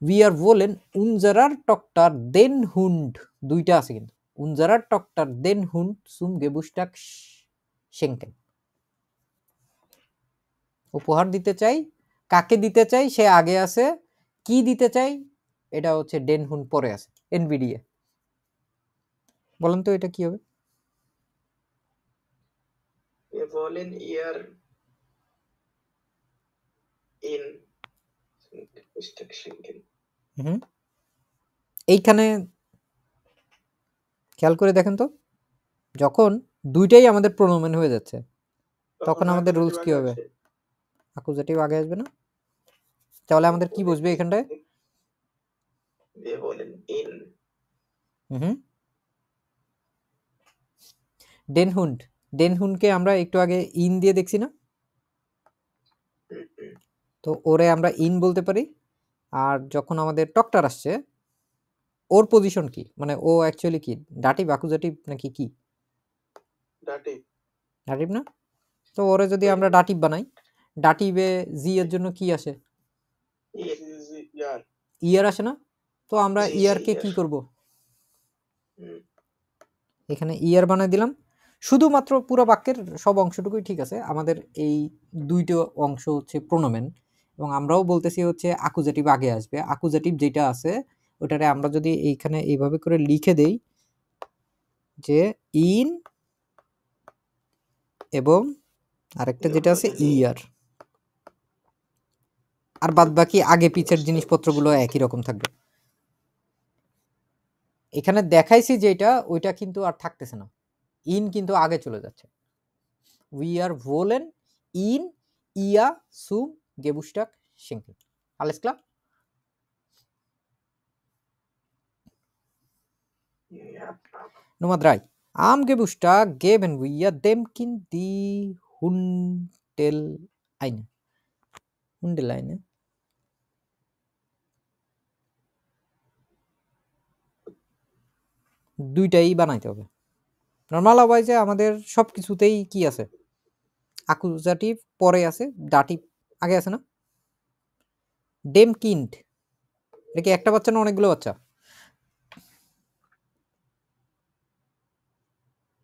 wir wollen unserer Tochter den Hund, দুইটা আছে কিন্তু, unserer Tochter den Hund zum Geburtstag schenken, উপহার দিতে চাই, কাকে দিতে চাই সে আগে আছে, কি দিতে চাই এটা হচ্ছে ডেন হুন পরে আছে, এনভিডিএ। বলেন তো এটা কি হবে? Wir wollen ihr in Geburtstag schenken. এইখানে খেয়াল করে দেখেন তো, যখন দুইটাই আমাদের প্রোনোমেন হয়ে যাচ্ছে তখন আমাদের রুলস কি হবে? আকুজাটিভ আগে আসবে না, তাহলে আমাদের কি বসবে এখানটায়? Wir wollen in ডেন হুন্ড, ডেন হুন্ডকে আমরা একটু আগে ইন দিয়ে দেখছি না, তো ওরে আমরা ইন বলতে পারি। আর যখন আমাদের টকটার আসছে ওর পজিশন কি, মানে ও অ্যাকচুয়ালি কি ডাটিভ অ্যাকুজাটিভ নাকি কি? ডাটিভ। ডাটিভ না? তো ওরে যদি আমরা ডাটিভ বানাই, ডাটিভে জি এর জন্য কি আসে? ইয়ার। ইয়ার আসে না? তো আমরা জি, ইয়ারকে ইয়ার। কি করব? হুম, এখানে ইয়ার বানাই দিলাম। শুধুমাত্র পুরো বাক্যের সব অংশটুকুই ঠিক আছে। আমাদের এই ২ টো অংশ হচ্ছে প্রোনোমেন এবং আমরাও বলতেছি হচ্ছে অ্যাকুজেটিভ আগে আসবে। অ্যাকুজেটিভ যেটা আছে ওটারে আমরা যদি এইখানে এইভাবে করে লিখে দেই যে ইন এবং আরেকটা যেটা আছে ইয়ার। আর বাদবাকি আগে পিছের জিনিসপত্রগুলো একই রকম থাকবে। এখানে দেখাইছি যেটা ওইটা কিন্তু আর থাকতেছে না। ইন কিন্তু আগে চলে যাচ্ছে। Wir wollen ihn, ihr zum Geburtstag schenken. Alles klar? Ja. Nummer 3. Am Geburtstag geben wir dem Kind die Hundeleine. Hundeleine. দুইটাই বানাইতে হবে। নরমাল ওয়াইজে আমাদের সব কিছুতেই কি আছে? অ্যাকুজাটিভ পরে আছে, ডাটিভ আগে আছে না? ডেম কিন্ড। এটা কি একটা বাচ্চা না অনেকগুলো বাচ্চা?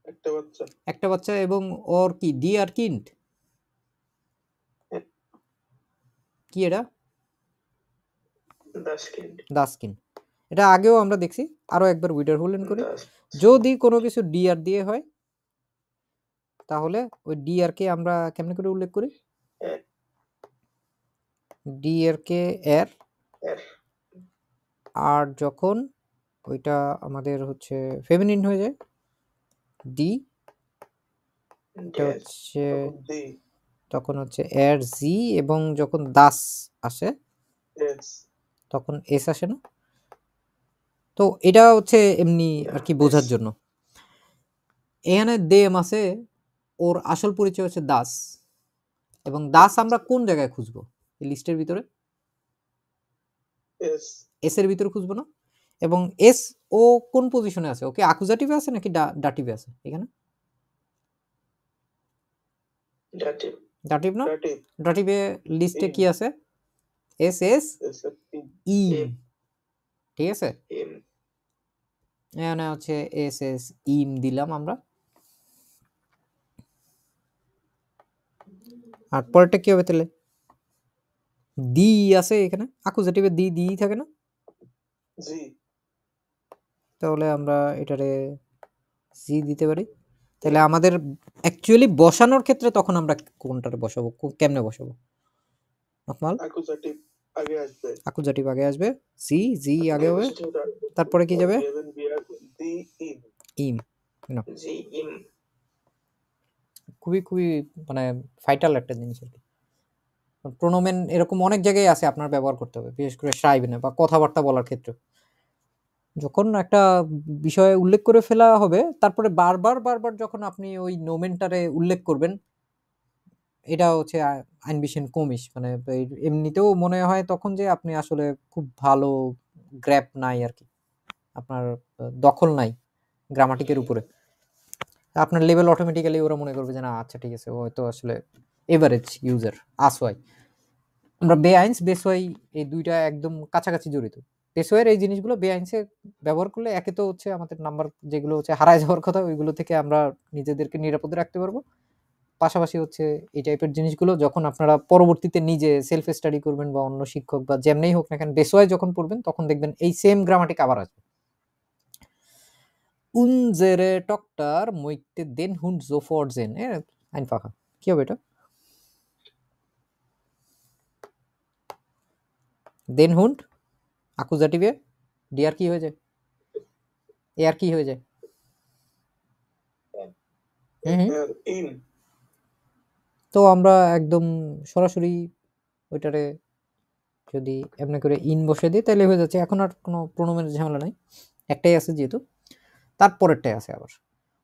একটা বাচ্চা। একটা বাচ্চা এবং ওর কি ডি আর কিন্ড? কি এটা? Das Kind. দাস কিন্ড। এটা আগেও আমরা দেখছি। আরো একবার উইডারহোল্ডেন করি। Das. যদি কোনো কিছু ডিআর দিয়ে হয় তাহলে ওই ডিআর কে আমরা কেমনে করে উল্লেখ করি? Er. ডিআর কে এর, Er. আর যখন ওইটা আমাদের হচ্ছে ফেমিনিন হয়ে যায় ডি, এটা Der. হচ্ছে Die. তখন হচ্ছে এর জি, এবং যখন দাস আসে Es. তখন এস আসে না? তো এটা হচ্ছে এমনি আর কি বোঝার জন্য। এখানে দেম আছে, ওর আসল পরিচয় হচ্ছে দাস, এবং দাস আমরা কোন জায়গায় খুঁজবো এই লিস্টের ভিতরে? Es. এস এর ভিতরে খুঁজবো না? এবং এস ও কোন পজিশনে আছে? ওকে অ্যাকুজাটিভে আছে নাকি ডাটিভে আছে এখানে? Dativ. ডাটিভ না? Dativ. ডাটিভে লিস্টে Im. কি আছে? S S Es. Im. ইম, Im. ঠিক আছে? Im. এখানে হচ্ছে এস এস ইম দিলাম আমরা। আর পরেরটা কি হবে তাহলে? দি আছে এখানে, অ্যাকুজাটিভে দি দি থাকে না? জি। তাহলে আমরা এটারে জি দিতে পারি। তাহলে আমাদের অ্যাকচুয়ালি বসানোর ক্ষেত্রে তখন আমরা কোনটারে বসাবো, কেমনে বসাবো? নকমাল Accusativ আগে আসবে। অ্যাকুজাটিভ আগে আসবে, জি জি আগে হবে, তারপরে কি যাবে? Geben wir die ihm. ইম। Sie ihm. খুবই খুবই মানে ফাইটাল একটা জিনিস আর কি। প্রোনোমেন এরকম অনেক জায়গায় আছে আপনার ব্যবহার করতে হবে, বিশেষ করে সাইবেনে বা কথাবার্তা বলার ক্ষেত্রে। যখন একটা বিষয়ে উল্লেখ করে ফেলা হবে তারপরে বারবার বারবার যখন আপনি ওই নোমেনটারে উল্লেখ করবেন, এটা হচ্ছে আইন বিশেন কমিস, মানে এমনিতেও মনে হয় তখন যে আপনি আসলে খুব ভালো গ্র্যাপ নাই আর কি, আপনার দখল নাই গ্রামাটিকের উপরে। আপনার লেভেল অটোমেটিক্যালি ওরা মনে করবে যে না আচ্ছা ঠিক আছে, ও হয়তো আসলে এভারেজ ইউজার। আসওয়াই আমরা বেআইনস বেসওয়াই এই দুইটা একদম কাছাকাছি জড়িত। বেসওয়াইয়ের এই জিনিসগুলো বেআইনসে ব্যবহার করলে একে তো হচ্ছে আমাদের নাম্বার যেগুলো হচ্ছে হারায় যাওয়ার কথা ওইগুলো থেকে আমরা নিজেদেরকে নিরাপদে রাখতে পারবো। পাশাপাশি হচ্ছে এই টাইপের জিনিসগুলো যখন আপনারা পরবর্তীতে নিজে সেলফ স্টাডি করবেন বা অন্য শিক্ষক বা যেমনেই হোক না কেন বেসওয়াই যখন পড়বেন তখন দেখবেন এই সেম গ্রামাটিক আবার আসবে। Unsere Tochter möchte den Hund sofort sehen. Einfacher. কি হবে এটা? Den Hund অ্যাকুজাটিভে ডিআর কি হয়ে যায়? এআর কি হয়ে যায়? Er ihm. তো আমরা একদম সরাসরি ওইটারে যদি এমনি করে ইন বসে দিই তাহলে হয়ে যাচ্ছে। এখন আর কোনো প্রোনোমেনের ঝামেলা নাই, একটাই আছে যেহেতু। তারপরেরটাই আছে আবার,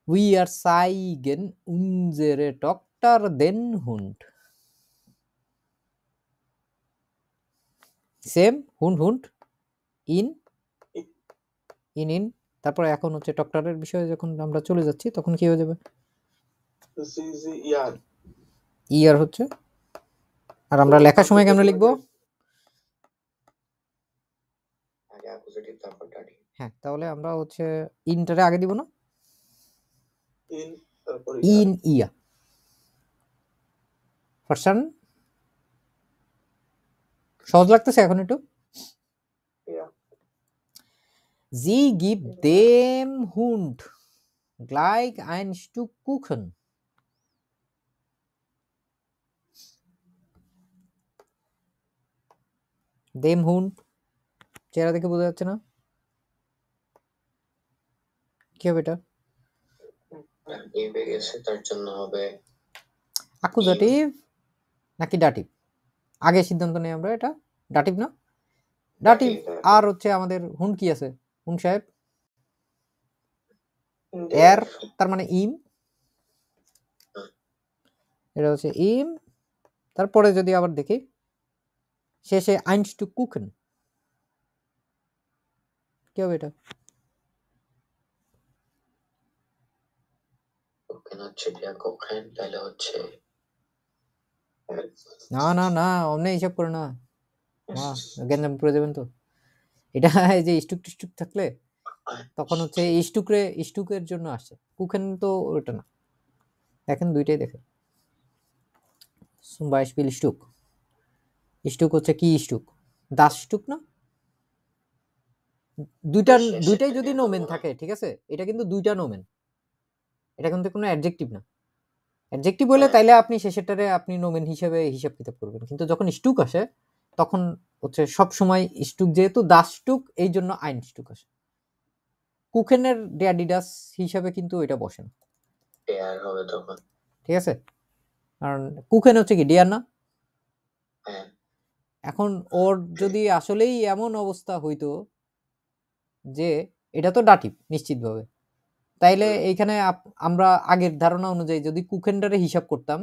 উই আর সাইগেন উনজেরে টক্টার দেন হুন্ড। সেম, হুন্ড হুন্ড, ইন, ইম, ইম। কুবই কুবই মানে ফাইটাল একটা জিনিস আর কি। প্রোনোমেন এরকম অনেক জায়গায় আছে, আপনার ব্যবহার করতে হবে, বিশেষ করে সাইবেনে বা কথাবার্তা বলার ক্ষেত্রে। যখন একটা বিষয়ে উল্লেখ করে ফেলা হবে তারপরে বারবার বারবার যখন আপনি ওই নোমেনটারে উল্লেখ করবেন, এটা হচ্ছে আইন বিশেন কমিস, মানে এমনিতেও মনে হয় তখন যে আপনি আসলে খুব ভালো গ্র্যাপ নাই আর কি, আপনার দখল নাই গ্রামাটিকের উপরে। আপনার ইন তারপরে এখন হচ্ছে ডক্টরের বিষয়ে যখন আমরা চলে যাচ্ছি তখন কি হয়ে যাবে? জিজি ইয়ার ইয়ার হচ্ছে, আর আমরা লেখার সময় কেমন লিখবো? আগে অ্যাকুজেটিভ তারপর ডাটিভ। হ্যাঁ, তাহলে আমরা হচ্ছে ইনটারে আগে দিব না, ইন তারপর ইন ইয়া পারছেন? সহজ লাগতেছে এখন একটু? ইয়া Sie gibt dem Hund gleich ein Stück Kuchen. Dem Hund চেহারা দেখে বোঝা যাচ্ছে না, কি হবে এটা? এবে গেছে তার জন্য হবে অ্যাকুজাটিভ নাকি ডাটিভ? আগে সিদ্ধান্ত নেই আমরা, এটা ডাটিভ না? ডাটিভ। আর হচ্ছে আমাদের হুন কি আছে? হুন সাহেব এর তার মানে ইম, এটা হচ্ছে ইম। তারপরে যদি আবার দেখি শেষে আইনস টু কুকেন, কি হবে এটা? কুকেন হচ্ছে দিয়া কুকেন, তাহলে হচ্ছে না না না, অমনি হিসাব করে না, মা জ্ঞান করে দেবেন তো। এটা এই যে স্টুক টিস্টুক থাকলে তখন হচ্ছে স্টুকের জন্য আসছে, কুকেন তো ওটা না। দেখেন দুইটাই দেখেন, zum Beispiel স্টুক, স্টুক হচ্ছে কি স্টুক? দাস স্টুক না? দুইটাই যদি নোমেন থাকে, ঠিক আছে, এটা কিন্তু দুইটা নোমেন, এটা কিন্তু কোনো অ্যাডজেক্টিভ না। অ্যাডজেক্টিভ বলে তাইলে আপনি শেষেরটারে আপনি নোমেন হিসেবে হিসাব কিতাব করবেন, কিন্তু যখন স্টুক আসে তখন হচ্ছে সব সময় স্টুক, যেহেতু দাস স্টুক এই জন্য আইন স্টুক আসে। কুকেনের ড্যাডিডাস হিসাবে কিন্তু এটা বসে না, ডেয়ার হবে তখন, ঠিক আছে, কারণ কুকেন হচ্ছে কি ডিয়ার না? হ্যাঁ। এখন ওর যদি আসলেই এমন অবস্থা হইতো যে এটা তো ডাটিভ নিশ্চিতভাবে, তাইলে এইখানে আমরা আগের ধারণা অনুযায়ী যদি কুকেন্ডারে হিসাব করতাম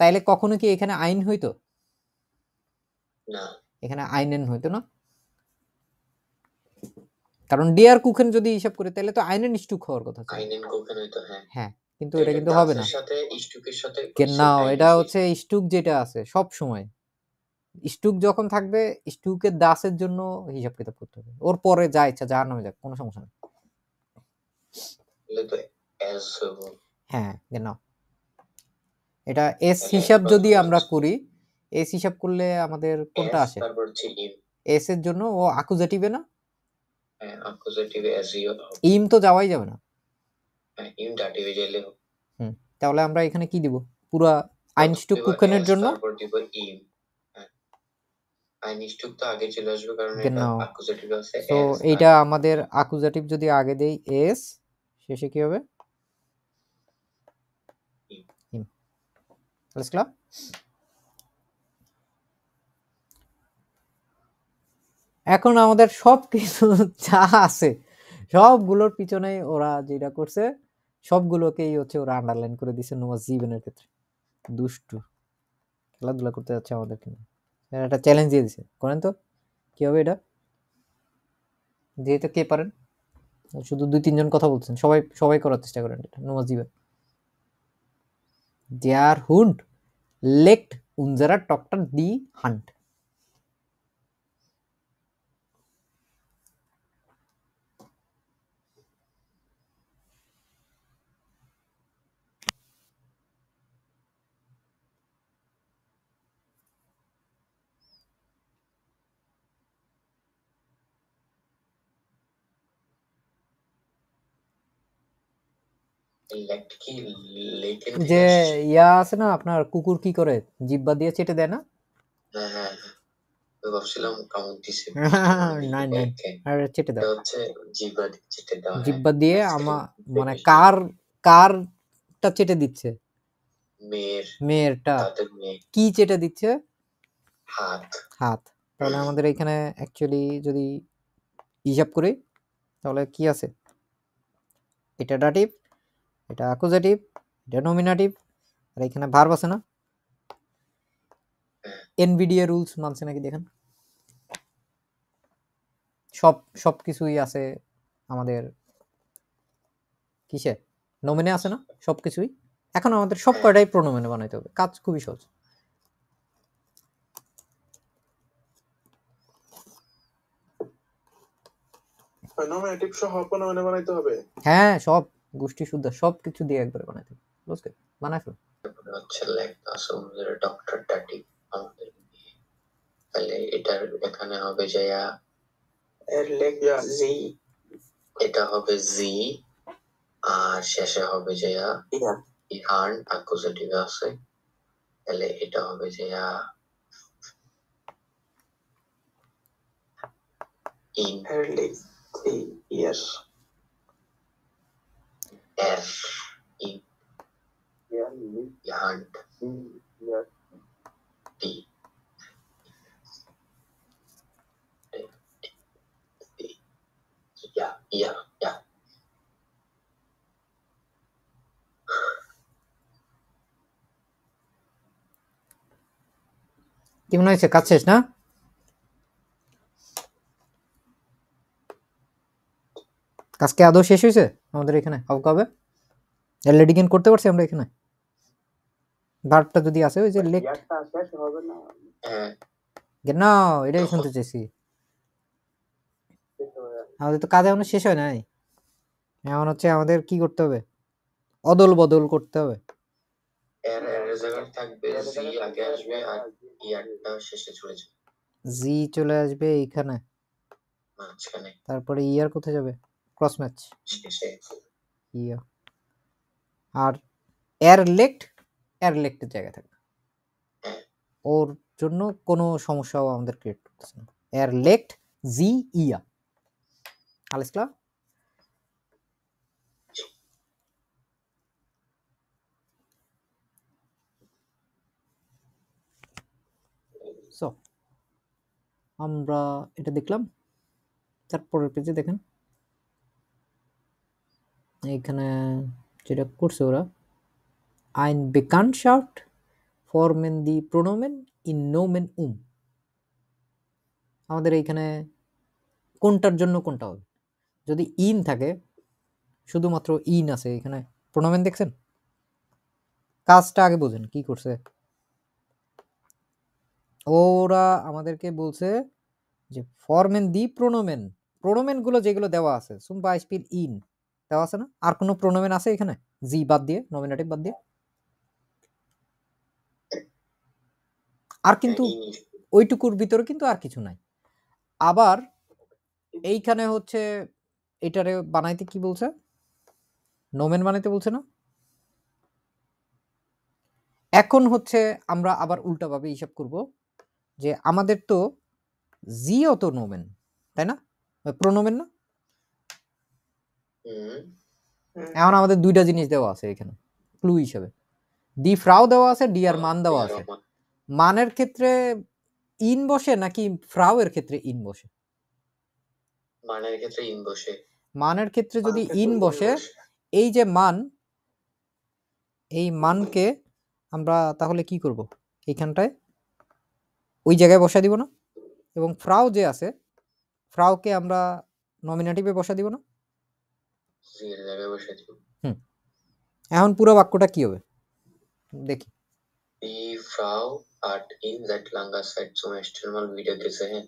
তাইলে কখনো কি এখানে আইন হইতো না? এখানে আইনেন হইতো না, কারণ ডিয়ার কুকেন যদি হিসাব করে তাহলে তো আইনেন স্টুক হওয়ার কথা ছিল। আইনেন কুকেন হইতো, হ্যাঁ হ্যাঁ, কিন্তু এটা কিন্তু হবে না। সাথে স্টুকের সাথে না, এটা হচ্ছে স্টুক যেটা আছে সব সময়, স্টুক যখন থাকবে স্টুকের দাসের জন্য হিসাব কিতাব করতে হবে, ওর পরে যা ইচ্ছা যা নামে যাক কোনো সমস্যা নেই। তো এস হবে, হ্যাঁ না, এটা এস হিসাব যদি আমরা করি, এস হিসাব করলে আমাদের কোনটা আসে? তারপর হচ্ছে ইম, এস এর জন্য ও অ্যাকুজেটিভে না? হ্যাঁ অ্যাকুজেটিভ এসইও, ইম তো যাওয়াই যাবে না। হ্যাঁ ইম ডাটিভে গেলে তাহলে আমরা এখানে কি দিব? পুরা আইনস্টুক কুকেনের জন্য তারপর দিব ইম, হ্যাঁ আইনস্টুক তো আগে চলে আসবে কারণ এটা নাও। অ্যাকুজেটিভ আছে তো এস, এইটা আমাদের অ্যাকুজেটিভ যদি আগে দেই এস, শেষে কি হবে? ইম। Alles klar? এখন আমাদের সব কিছু যা আছে সবগুলোর পিছনে ওরা যেটা করছে সবগুলোকেই হচ্ছে ওরা আন্ডারলাইন করে দিছে নোয়া জীবনের ক্ষেত্রে। দুষ্টু খেলাধুলা করতে যাচ্ছে আমাদের, কিন্তু একটা চ্যালেঞ্জ দিয়ে দিছে, করেন তো কি হবে এটা? যেহেতু কে পারেন, শুধু 2-3 জন কথা বলছেন, সবাই সবাই করার চেষ্টা করেন এটা। নোয়া জীবন Der Hund legt unserer Tochter die Hand. লেক্ট কি লেকেন যে ইয়া আছে না আপনার, কুকুর কি করে জিব্বা দিয়ে চেটে দেয় না? হ্যাঁ হ্যাঁ হ্যাঁ, ভাবছিলাম কামড় দিছে, না না, আর চেটে এটা দাও হচ্ছে জিহ্বা চেটে দেওয়া, জিব্বা দিয়ে। মানে কারটা চেটে দিচ্ছে? মেয়েরটা। তাদের মেয়ে কি চেটে দিচ্ছে? হাত। হাত। তাহলে আমাদের এখানে অ্যাকচুয়ালি যদি হিসাব করি তাহলে কি আছে? এটা ডাটিভ, এটা অ্যাকুজেটিভ, এটা নমিনেটিভ, আর এখানে ভার্ব আছে না? এনভিডিএ রুলস মানছে নাকি দেখেন, সব কিছুই আছে আমাদের কিসে নোমেনে আছে না সবকিছুই, এখন আমাদের সব কয়টাই প্রোনোমেনে বানাইতে হবে, কাজ খুবই সহজ। নমিনেটিভ সহ প্রোনোমেনে বানাইতে হবে। হ্যাঁ, সব গোষ্ঠী শুদ্ধ সবকিছু দিয়ে একবারে বানাইতে হবে, বুঝতে বানাই ফেলো। হচ্ছে লাইক আসলে ডক্টর টাটি আমাদের, তাহলে এটার এখানে হবে যে এর লেখ জি, এটা হবে জি, আর শেষে হবে যে ইহান অ্যাকুজেটিভ আছে, তাহলে এটা হবে যে ইন এর লেখ ইয়ার এর ইন ইহান টি ইয়া কি মনে হয়েছে, কাজ শেষ না? কাজকে আদৌ শেষ হয়েছে আমাদের এখানে কবে লেডিকেন করতে পারছি আমরা এখানে? ভার্বটা যদি আছে ওই যে লেক শেষ হবে না, না, এটাই শুনতে চাইছি। আমাদের তো কাজ এখনো শেষ হয় নাই, এমন হচ্ছে আমাদের কি করতে হবে, অদল বদল করতে হবে। এর জায়গায় থাকবে জি আগে আসবে আর ইয়ারটা শেষে চলে যাবে, জি চলে আসবে এইখানে মাঝখানে, তারপরে ইয়ার কোথায় যাবে, ক্রস ম্যাচ শেষে ইয়া, আর এর লেক্টের জায়গায় থাকবে, ওর জন্য কোনো সমস্যাও আমাদের ক্রিয়েট করতেছে না। এর লেক্ট জি ইয়া, alles klar? সো আমরা এটা দেখলাম, তারপরের পেজে দেখেন এইখানে যেটা করছে ওরা, ein Bekanntschaft formen die Pronomen in Nomen আমাদের এইখানে কোনটার জন্য কোনটা হবে, যদি ইন থাকে, শুধুমাত্র ইন আছে এখানে, প্রোনোমেন দেখছেন, কাজটা আগে বোঝেন কি করছে ওরা, আমাদেরকে বলছে যে ফরমেন দি প্রোনোমেন, প্রোনোমেন গুলো যেগুলো দেওয়া আছে সুম বাইসপিল ইন দেওয়া আছে না, আর কোনো প্রোনোমেন আছে এখানে জি বাদ দিয়ে, নমিনেটিভ বাদ দিয়ে? আর কিন্তু ওইটুকুর ভিতরে কিন্তু আর কিছু নাই। আবার এইখানে হচ্ছে এটারে বানাইতে কি বলছে, নোমেন বানাইতে বলছে না। এখন হচ্ছে আমরা আবার উল্টাভাবে হিসাব করব যে আমাদের তো জিও তো নোমেন, তাই না, প্রোনোমেন না? এখন আমাদের দুইটা জিনিস দেওয়া আছে এখানে ক্লু হিসেবে, দি ফ্রাউ দেওয়া আছে, ডি আর মান দেওয়া আছে। মানের ক্ষেত্রে ইন বসে নাকি ফ্রাউ এর ক্ষেত্রে ইন বসে? মানের ক্ষেত্রে ইন বসে। মানের ক্ষেত্রে যদি ইন বসে, এই যে মান, এই মানকে আমরা তাহলে কি করব, এইখানটায় ওই জায়গায় বসা দিব না, এবং ফ্রাউ যে আছে ফ্রাউকে আমরা নমিনেটিভে বসা দিব না, জি এর জায়গায় বসে দিব। এখন পুরো বাক্যটা কি হবে দেখি। Die Frau hat ihn seit langer Zeit zum ersten Mal wieder gesehen.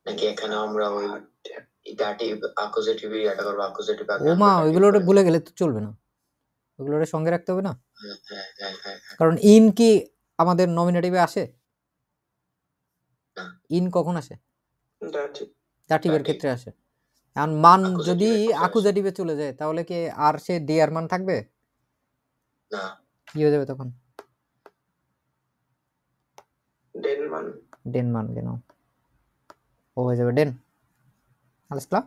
নাকি এখানে আমরা ওই দাটিভ অ্যাকুজেটিভ এটা করব, অ্যাকুজেটিভ ওমা ওইগুলোরে ভুলে গেলে তো চলবে না, ওইগুলোরে সঙ্গে রাখতে হবে না, কারণ ইন কি আমাদের নমিনেটিভে আসে? ইন কখন আসে? দাটিভের ক্ষেত্রে আসে। এখন মান যদি অ্যাকুজেটিভে চলে যায় তাহলে কি আর সে ডি আর মান থাকবে না, কি হয়ে যাবে তখন? ডেন মান কেন ও হয়ে যাবে ডেন, alles klar?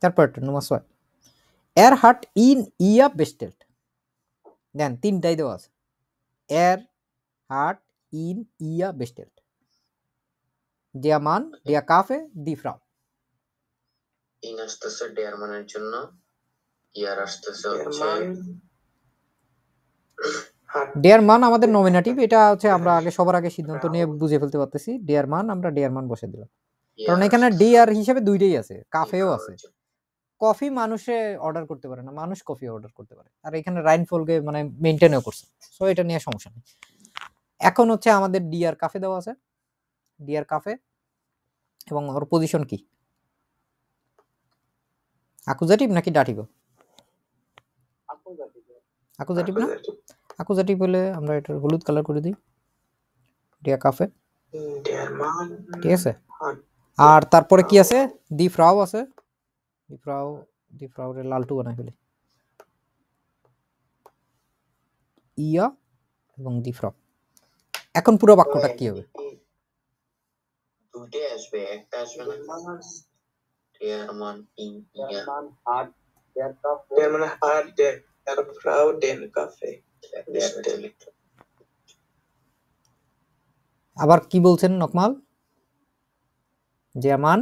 তারপর Nummer 2, er hat ihn ihr bestellt, দেন তিনটাই দেওয়া আছে, er hat ihn ihr bestellt, der Mann, der Kaffee, die Frau। In আসতেছে ডেয়ার মানের জন্য, ইয়ার আসতেছে হচ্ছে হাট ডিয়ার মান আমাদের নমিনেটিভ, এটা হচ্ছে আমরা আগে সবার আগে সিদ্ধান্ত নিয়ে বুঝে ফেলতে পারতেছি। ডিয়ার মান আমরা ডিয়ার মান বসে দিলাম, কারণ এখানে ডিয়ার হিসেবে দুইটাই আছে, কাফেও আছে। কফি মানুষে অর্ডার করতে পারে না, মানুষ কফি অর্ডার করতে পারে, আর এখানে রাইনফলকে মানে মেনটেনও করছে, সো এটা নিয়ে সমস্যা নেই। এখন হচ্ছে আমাদের ডিয়ার কাফে দেওয়া আছে, ডিয়ার কাফে, এবং ওর পজিশন কি, আকুজাটিভ নাকি ডাটিভ? আকুজাটিভ না? আকুজাটিভ হলে আমরা এটা হলুদ কালার করে দিই, ডিয়ার কাফে, ডিয়ার মান ঠিক আছে। হাট আর তারপরে কি আছে, দি ফ্রাউ আছে, দি ফ্রাউ রে লালটু বানাই ফেলি, ইয়া এবং দি ফ্রাউ। এখন পুরো বাক্যটা কি হবে? দুইটাই আসবে, একটা আসবে না। ডিয়ার মান ইন ইয়া, ডিয়ার মান হাট ডিয়ার ফ্রাউ ডেন কাফে। আবার কি বলছেন নকমাল? ডিয়ার মান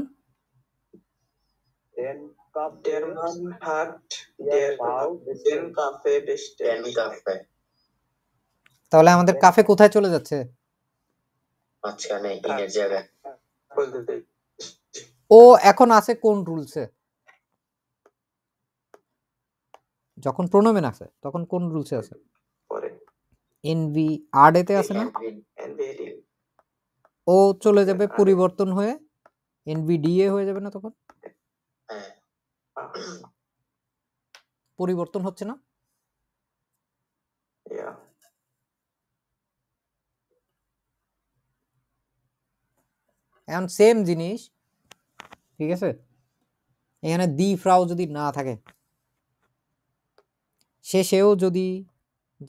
ডিয়ার মান হাট ডিয়ার ফ্রাউ ডেন কাফে ডেন বেস্টেন কাফে। তাহলে আমাদের কাফে কোথায় চলে যাচ্ছে? মাঝখানে ইনের জায়গায়। বলতে দেই ও এখন আছে কোন রুলসে? যখন প্রোনোমেন আছে তখন কোন রুলসে আছে? পরে এনভি আরডে তে আছে না? এনভিডি ও চলে যাবে পরিবর্তন হয়ে এনভিডিএ হয়ে যাবে না? তখন হ্যাঁ, পরিবর্তন হচ্ছে না? ইয়া এখন সেম জিনিস, ঠিক আছে, এখানে দি ফ্রাউ যদি না থাকে, শেষেও যদি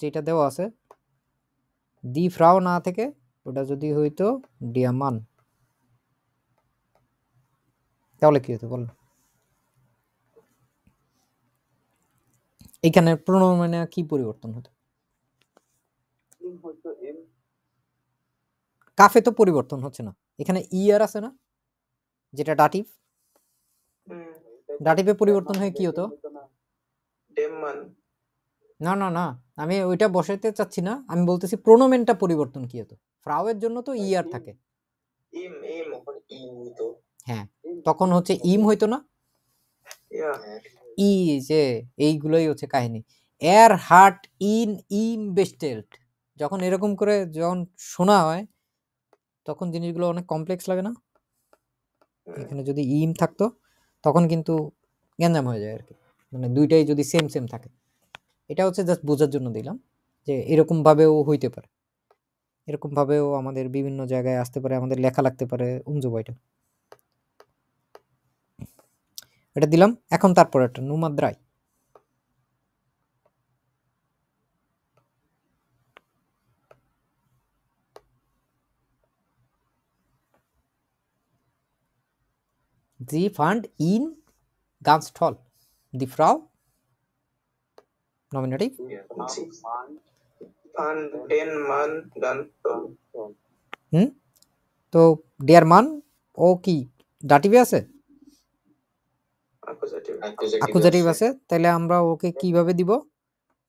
যেটা দেওয়া আছে দি ফ্রাউ না থেকে ওটা যদি হইতো ডিয়ামান, তাহলে কি হতো বল? এখানে প্রোনোমেনে কি পরিবর্তন হতো? কাফে তো পরিবর্তন হচ্ছে না, এখানে ইয়ার আছে না যেটা ডাটিভ, ডাটিভে পরিবর্তন হয়ে কি হতো? ডেম মান না না না, আমি ওইটা বসাইতে চাচ্ছি না, আমি বলতেছি প্রোনোমেনটা পরিবর্তন কি হতো? ফ্রাউয়ের জন্য তো ইয়ার থাকে, ইম ইম ইন হইতো। হ্যাঁ, তখন হচ্ছে ইম হইতো না? ইয়া ই যে এইগুলোই হচ্ছে কাহিনী। এর হার্ট ইন ইম বেস্টেল্ট, যখন এরকম করে যখন শোনা হয় তখন জিনিসগুলো অনেক কমপ্লেক্স লাগে না? এখানে যদি ইম থাকতো তখন কিন্তু গ্যাঞ্জাম হয়ে যায় আর কি, মানে দুইটাই যদি সেম সেম থাকে। এটা হচ্ছে জাস্ট বোঝার জন্য দিলাম যে এরকম ভাবেও হইতে পারে, এরকম ভাবেও আমাদের বিভিন্ন জায়গায় আসতে পারে, আমাদের লেখা লাগতে পারে উমজুবাইটা। এটা দিলাম। এখন তারপর একটা নুমাদ্রাই, জি ফান্ড ইন গানস্টল দি ফ্রাউ নমিনেটিভ, ফান ডেন মান গানটল তো ডিয়ার মান ও কি ডাটিভে আছে? অ্যাকুজেটিভ আকুজাটিভ আছে, তাহলে আমরা ওকে কিভাবে দিব?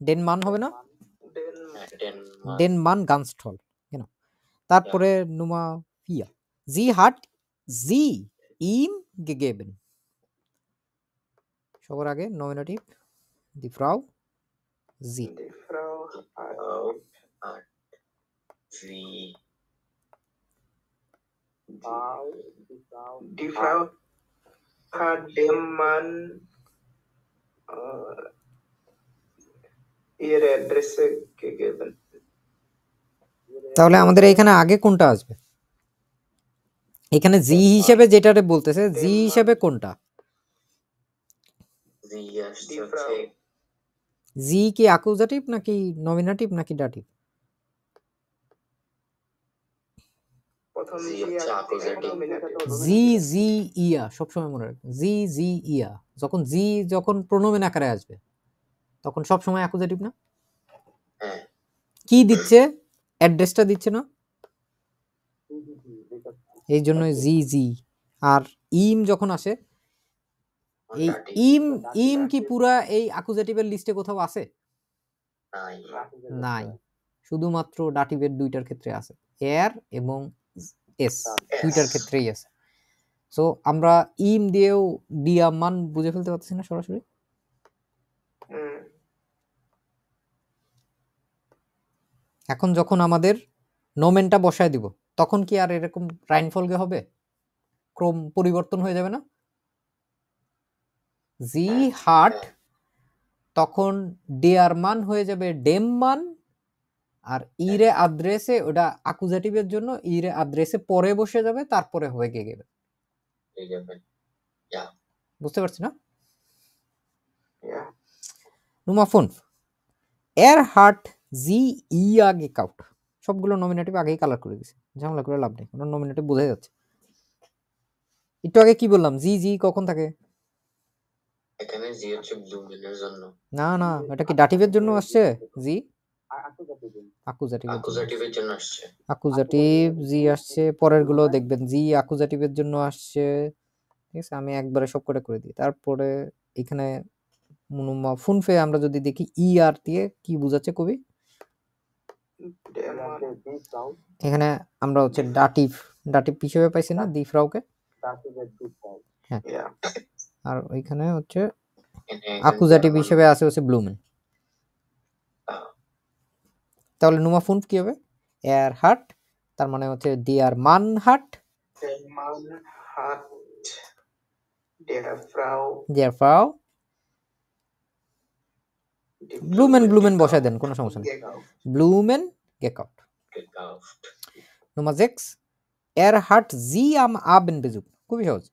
ডেন মান হবে না? ডেন ডেন মান গানস্টল, কেন? তারপরে নুমা ফিয়া জি হাট জি ইম গেগেবেন, সবার আগে নমিনেটিভ দি ফ্রাউ জি, দি ফ্রাউ আর জি দি ফ্রাউ hat dem Mann ihre Adresse gegeben. তাহলে আমাদের এখানে আগে কোনটা আসবে? এখানে জি হিসেবে যেটারে বলতেছে, জি হিসেবে কোনটা? জি আসছে হচ্ছে জি কি আকুজাটিভ নাকি নমিনেটিভ নাকি ডাটিভ? প্রথম জি জি হচ্ছে আর accusative. জি জি ইয়া, সবসময় মনে রাখবেন জি জি ইয়া, যখন জি যখন প্রোনোমেন আকারে আসবে তখন সবসময় অ্যাকুজেটিভ না? হ্যাঁ, কি দিচ্ছে? অ্যাড্রেসটা দিচ্ছে না, এই জন্য জি জি। আর ইম যখন আসে, এই ইম ইম কি পুরা এই অ্যাকুজেটিভের লিস্টে কোথাও আছে? নাই নাই, শুধুমাত্র ডাটিভের দুইটার ক্ষেত্রে আছে, এর এবং এস দুইটার ক্ষেত্রেই আছে। সো আমরা ইম দিয়েও ডিয়া মান বুঝে ফেলতে পারছি না সরাসরি। এখন যখন আমাদের নোমেনটা বসায় দিব তখন কি আর এরকম রাইনফলকে হবে, ক্রম পরিবর্তন হয়ে যাবে না? জি হার্ট তখন ডিয়ার মান হয়ে যাবে ডেম মান, আর ইরে আদ্রেসে ওটা অ্যাকুজেটিভের জন্য ইরে আদ্রেসে পরে বসে যাবে, তারপরে হবে গে গেবে। বুঝতে পারছি না? নুমা ফোন এর হার্ট জি ই আগে কাউট, সবগুলো নমিনেটিভ আগেই কালার করে দিছে, ঝামেলা করে লাভ নেই, কোনো নমিনেটিভ বোঝা যাচ্ছে। একটু আগে কি বললাম, জি জি কখন থাকে? এখানে জি হচ্ছে ব্লুমেনের জন্য। না না, এটা কি ডাটিভের জন্য আসছে? জি অ্যাকুজেটিভের জন্য আসছে। অ্যাকুজেটিভ জি আসছে, পরের গুলো দেখবেন জি অ্যাকুজেটিভের জন্য আসছে। ঠিক আছে, আমি একবারে সব করে দিই। তারপরে এখানে ফুনফে আমরা যদি দেখি ই আর দিয়ে কি বোঝাচ্ছে কবি, এখানে আমরা হচ্ছে ডাটিভ হিসেবে পাইছি না দি ফ্রাউকে, হ্যাঁ, আর ওইখানে হচ্ছে অ্যাকুজেটিভ হিসেবে আছে হচ্ছে ব্লুমেন। তাহলে নুমা ফুনফ কি হবে? এর হার্ট, তার মানে হচ্ছে ডিয়ার মান হার্ট, ডিয়ার ফ্রাউ, ব্লুমেন বসায় দেন, কোনো সমস্যা নেই, ব্লুমেন গেকাউট। Nummer 6, hat sie am Abend besucht, খুবই সহজ।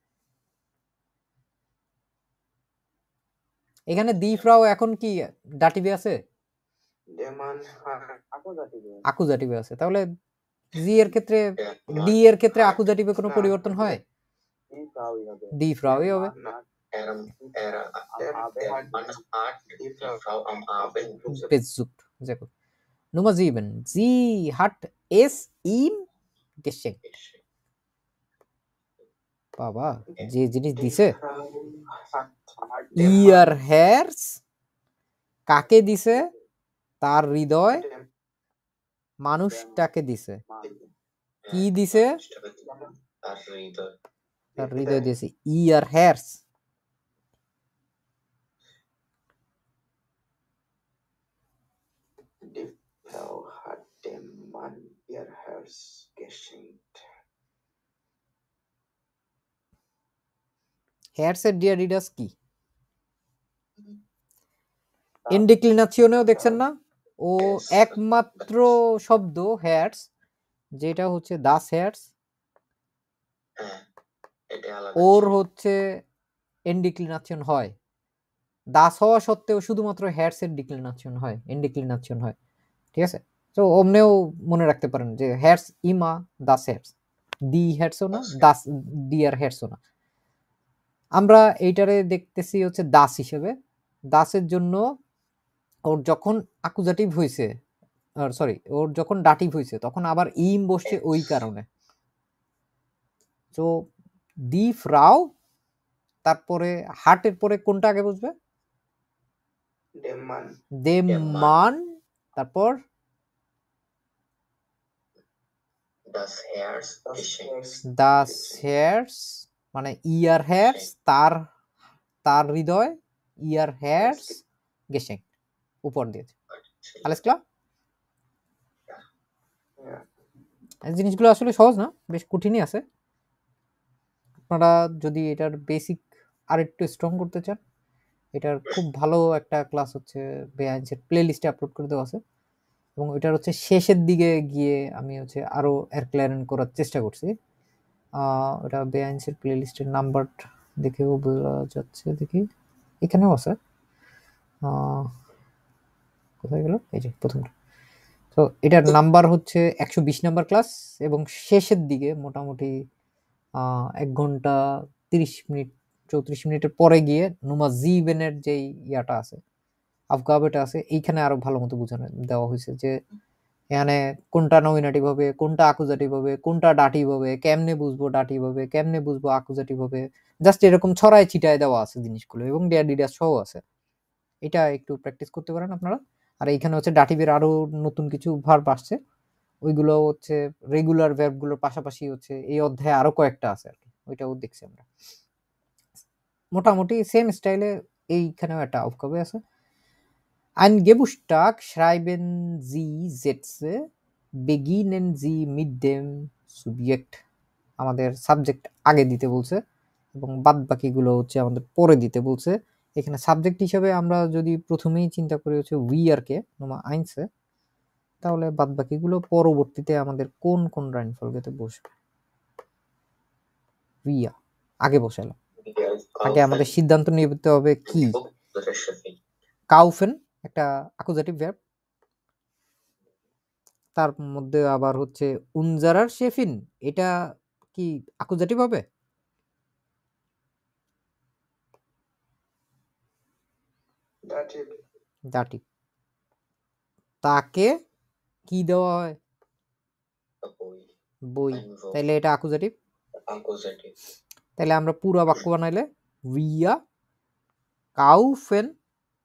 এখানে দি ফ্রাউ এখন কি ডাটিভে আছে? অ্যাকুজেটিভে আছে, তাহলে জি এর ক্ষেত্রে ডি এর ক্ষেত্রে অ্যাকুজেটিভে কোনো পরিবর্তন হয়? দি ফ্রাউই হবে। besucht, sehr gut. Nummer 7, sie hat es ihm geschenkt, বাবা যে জিনিস দিছে, ইয়ার হেয়ারস কাকে দিছে? তার হৃদয় মানুষটাকে দিছে। কি দিছে? তার হৃদয় দিছে, ইয়ার হেয়ারস। হেয়ারসের ডিয়ার রিডার্স কি? ইনডিক্লিনাশনেও দেখছেন না, ও একমাত্র শব্দ হেয়ারস যেটা হচ্ছে দাস হেয়ারস, ওর হচ্ছে ইনডিক্লিনাশন হয়, দাস হওয়া সত্ত্বেও শুধুমাত্র হেয়ারসের ডিক্লিনাশন হয়, ইনডিক্লিনাশন হয়। ঠিক আছে, তো অমনেও মনে রাখতে পারেন যে হেয়ারস ইমা দাস হেয়ারস, দি হেয়ারসও না, দাস ডিয়ার হেয়ারসও না। আমরা এইটারে দেখতেছি হচ্ছে দাস হিসেবে। দাসের জন্য ওর যখন অ্যাকুজেটিভ হইছে, সরি ওর যখন ডাটিভ হইছে তখন আবার ইম বসছে ওই কারণে। তো দি ফ্রাউ, তারপরে হার্টের পরে কোনটা আগে বসবে? দেম মান, তারপর দাস হেয়ারস মানে ইয়ার হেয়ারস, তার হৃদয়, ইয়ার হেয়ারস গেশেং উপর দিয়েছে। alles klar? এই জিনিসগুলো আসলে সহজ না, বেশ কঠিনই আছে। আপনারা যদি এটার বেসিক আর একটু স্ট্রং করতে চান, এটার খুব ভালো একটা ক্লাস হচ্ছে বেআইনসের প্লে লিস্টে আপলোড করে দেওয়া আছে, এবং এটার হচ্ছে শেষের দিকে গিয়ে আমি হচ্ছে আরো এরক্লারেন করার চেষ্টা করছি। ওটা বেআইনসের প্লে লিস্টের নাম্বার দেখেও বোঝা যাচ্ছে, দেখি এখানেও আছে, কোথায় গেল, এই যে প্রথমটা। তো এটার নাম্বার হচ্ছে 120 নাম্বার ক্লাস, এবং শেষের দিকে মোটামুটি 1 ঘন্টা 30 মিনিট 34 মিনিটের পরে গিয়ে নুমা জিবেনের যেই ইয়াটা আছে, আফগাবেটা আছে, এইখানে আরো ভালো মতো বোঝানো দেওয়া হয়েছে যে এখানে কোনটা নমিনেটিভ হবে, কোনটা অ্যাকুজেটিভ হবে, কোনটা ডাটিভ হবে, কেমনে বুঝবো ডাটিভ হবে, কেমনে বুঝবো অ্যাকুজেটিভ হবে, জাস্ট এরকম ছড়ায় ছিটায় দেওয়া আছে জিনিসগুলো, এবং ডিয়ার ডিডাস সহ আছে। এটা একটু প্র্যাকটিস করতে পারেন আপনারা। আর এইখানে হচ্ছে ডাটিভের আরো নতুন কিছু ভার্ব আসছে, ওইগুলো হচ্ছে রেগুলার ভার্বগুলোর পাশাপাশি হচ্ছে এই অধ্যায়ে আরো কয়েকটা আছে আর কি, ওইটাও দেখছি আমরা। মোটামুটি সেম স্টাইলে এইখানেও একটা aufgabe আছে। Ein Geburtstag schreiben Sie Sätze, beginnen Sie mit dem Subjekt। আমাদের সাবজেক্ট আগে দিতে বলছে এবং বাদ বাকিগুলো হচ্ছে আমাদের পরে দিতে বলছে। এখানে সাবজেক্ট হিসেবে আমরা যদি প্রথমেই চিন্তা করি হচ্ছে উই আর কে নোমা আইনসে, তাহলে বাদ বাকিগুলো পরবর্তীতে আমাদের কোন কোন রাইনফলগেতে বসবে। উইয়া আগে বসালাম, আগে আমাদের সিদ্ধান্ত নিতে হবে কি। কাউফেন একটা অ্যাকুজেটিভ ভার্ব, তার মধ্যে আবার হচ্ছে উনজারার শেফিন, এটা কি অ্যাকুজেটিভ হবে? দাটিভ। দাটিভ। তাকে কি দেওয়া হয়? বই, তাইলে এটা অ্যাকুজেটিভ। তাইলে আমরা পুরো বাক্য বানাইলে উইয়া কাউফেন।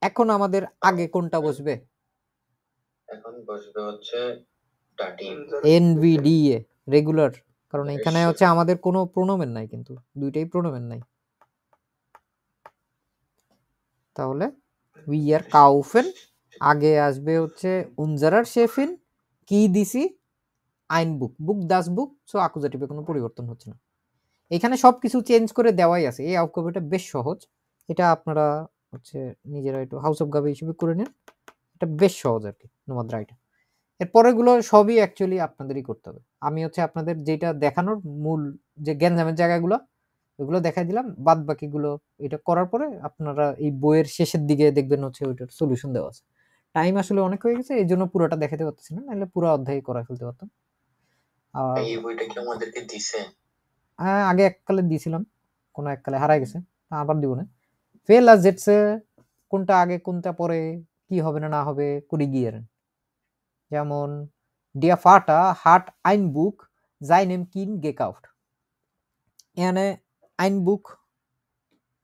এখন আমাদের আগে কোনটা বসবে? এখন বসবে হচ্ছে ডাটিভ এনভিডিএ রেগুলার, কারণ এখানে হচ্ছে আমাদের কোনো প্রোনোমেন নাই, কিন্তু দুইটাই প্রোনোমেন নাই। তাহলে উই আর কাউফেন, আগে আসবে হচ্ছে উনজারার শেফিন, কি দিছি আইন বুক, বুক দাস বুক, সো অ্যাকুজেটিভে কোনো পরিবর্তন হচ্ছে না। এখানে সবকিছু চেঞ্জ করে দেওয়াই আছে। এই aufgabeটা বেশ সহজ, এটা আপনারা হচ্ছে নিজেরা একটু হাউস অফ গাবে হিসেবে করে নেন, এটা বেশ সহজ আর কি নোমাদ রাইটা। এর পরেগুলো সবই অ্যাকচুয়ালি আপনাদেরই করতে হবে। আমি হচ্ছে আপনাদের যেটা দেখানোর মূল যে গ্যাঞ্জামের জায়গাগুলো ওইগুলো দেখাই দিলাম, বাদ বাকিগুলো এটা করার পরে আপনারা এই বইয়ের শেষের দিকে দেখবেন হচ্ছে ওইটার সলিউশন দেওয়া আছে। টাইম আসলে অনেক হয়ে গেছে, এই জন্য পুরোটা দেখাতে পারতেছি না, নাহলে পুরো অধ্যায় করে ফেলতে পারতাম। আর এই বইটা কি আমাদেরকে দিছে? হ্যাঁ, আগে এককালে দিয়েছিলাম, কোনো এককালে হারাই গেছে, আবার দিব না। ফেল আর জেটসে কোনটা আগে কোনটা পরে, কি হবে না না হবে করিগিয়ারেন। যেমন ডিয়া ফাটা হাট আইন বুক জাইনেম কিন গেকাউট, এখানে আইন বুক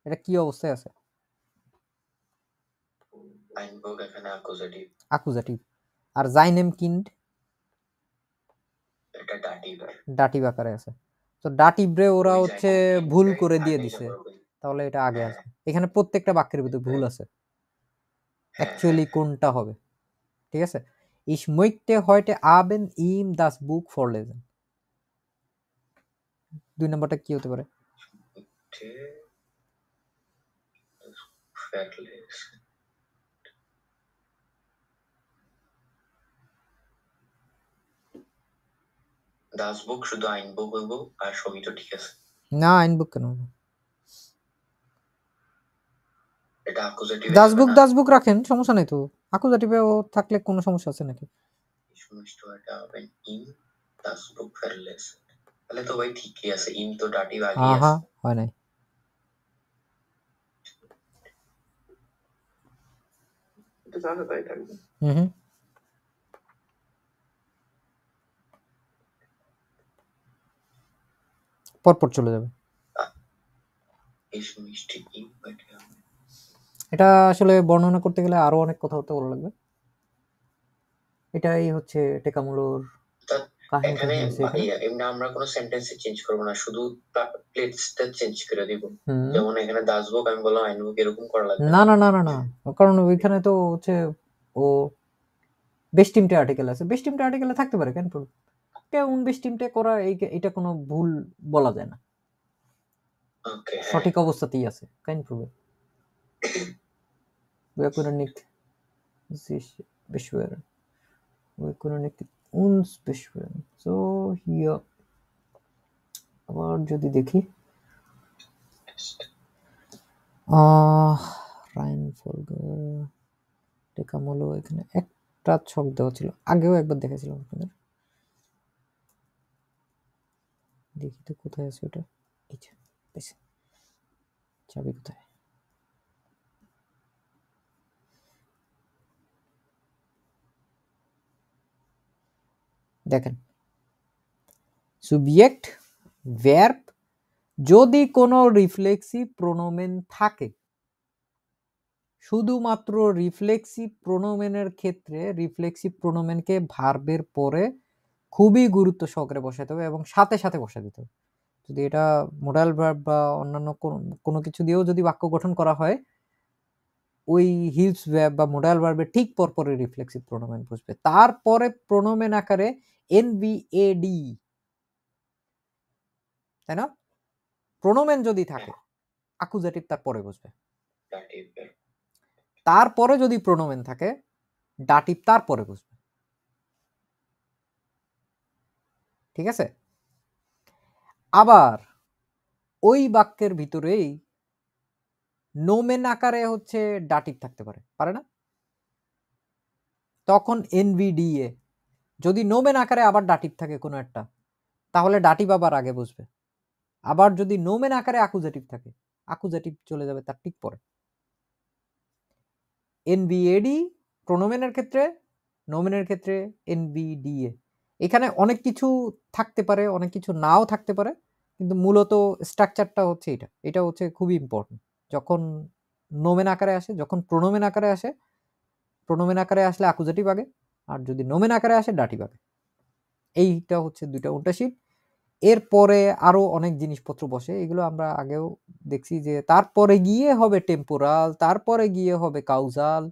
এটা কি অবস্থায় আছে? আইনবুক এখানে অ্যাকুজেটিভ। অ্যাকুজেটিভ। আর জাইনেম কিন্ড এটা ডাটিভ। ডাটিভ আকারে আছে। তো ডাটিভরে ওরা হচ্ছে ভুল করে দিয়ে দিছে, তাহলে এটা আগে আসবে। এখানে প্রত্যেকটা বাক্যের ভিতরে ভুল আছে, অ্যাকচুয়ালি কোনটা হবে? ঠিক আছে। Ich möchte heute Abend ihm das Buch vorlesen। 2 নম্বরটা কি হতে পারে? দাস বুক শুধু আইন বুক বলবো, আর সবই তো ঠিক আছে। না, আইন বুক কেন হবে? এটা অ্যাকুজেটিভ। দাস বুক রাখেন, সমস্যা নেই তো। অ্যাকুজেটিভেও থাকলে কোনো সমস্যা আছে নাকি? Ich möchte heute Abend ihm das Buch vorlesen। তাহলে তো ভাই ঠিকই আছে, ইম তো ডাটিভ আগে আছে। হয় নাই। এটা জানা তাই থাকবে। পরপর চলে যাবে। Ich möchte ihm heute Abend। এটা আসলে বর্ণনা করতে গেলে আরো অনেক কথা হতে ভালো লাগবে। এটাই হচ্ছে টেকামুলোর কাহিনীটা হয়েছে এখানে। এমনি আমরা কোনো সেন্টেন্স চেঞ্জ করব না, শুধু প্লেসটা চেঞ্জ করে দিব। যেমন এখানে দাস বুক আমি বললাম আইন বুক, এরকম করা লাগবে না না না না না, কারণ ওইখানে তো হচ্ছে ও বেস্ট টিমটা আর্টিকেল আছে, বেস্ট টিমটা আর্টিকেলে থাকতে পারে, কেন কোন বেস্ট টিমটা করা এটা কোনো ভুল বলা যায় না। ওকে, সঠিক অবস্থাতেই আছে, কেন problem. Wir können nicht sich beschweren, wir können nicht uns beschweren। So hier আবার যদি দেখি রাইনফলগে টেকামুলো, এখানে একটা ছক দেওয়া ছিল, আগেও একবার দেখেছিলাম আপনাদের। দেখি তো কোথায় আছে ওটা, এই যে পেছে চাবি কোথায়? দেখেন সুবজেক্ট ভার্ব, যদি কোনো রিফ্লেক্সিভ প্রোনোমেন থাকে শুধুমাত্র রিফ্লেক্সিভ প্রোনোমেনের ক্ষেত্রে রিফ্লেক্সিভ প্রোনোমেনকে ভার্বের পরে খুবই গুরুত্ব সহকারে বসাতে হবে এবং সাথে সাথে বসা দিতে হবে। যদি এটা মোডাল ভার্ব বা অন্যান্য কোনো কিছু দিয়েও যদি বাক্য গঠন করা হয়, ওই হিলস ভার্ব বা মোডাল ভার্বের ঠিক পরপরে রিফ্লেক্সিভ প্রোনোমেন বসবে। তারপরে প্রোনোমেন আকারে এনভিএডি, তাই না? প্রোনোমেন যদি থাকে অ্যাকুজেটিভ তার পরে বসবে। দাটিভ তারপরে যদি প্রোনোমেন থাকে ডাটিভ তারপরে বসবে। ঠিক আছে? আবার ওই বাক্যের ভিতরেই নোমেন আকারে হচ্ছে ডাটিভ থাকতে পারে, পারে না? তখন এনভিডিএ। যদি নোমেন আকারে আবার ডাটিভ থাকে কোনো একটা, তাহলে ডাটিভ আবার আগে বসবে। আবার যদি নোমেন আকারে অ্যাকুজেটিভ থাকে, অ্যাকুজেটিভ চলে যাবে তার ঠিক পরে। এনভিএডি প্রোনোমেনের ক্ষেত্রে, নোমেনের ক্ষেত্রে এনভিডিএ। এখানে অনেক কিছু থাকতে পারে, অনেক কিছু নাও থাকতে পারে, কিন্তু মূলত স্ট্রাকচারটা হচ্ছে এটা। এটা হচ্ছে খুবই ইম্পর্টেন্ট। যখন নোমেন আকারে আসে, যখন প্রোনোমেন আকারে আসে, প্রোনোমেন আকারে আসলে অ্যাকুজেটিভ আগে, আর যদি নোমেন আকারে আসে ডাটিভ আগে। এইটা হচ্ছে দুইটা উল্টাশিট। এরপরে আরো অনেক জিনিসপত্র বসে, এগুলো আমরা আগেও দেখছি যে তারপরে গিয়ে হবে টেম্পোরাল, তারপরে গিয়ে হবে কাউজাল,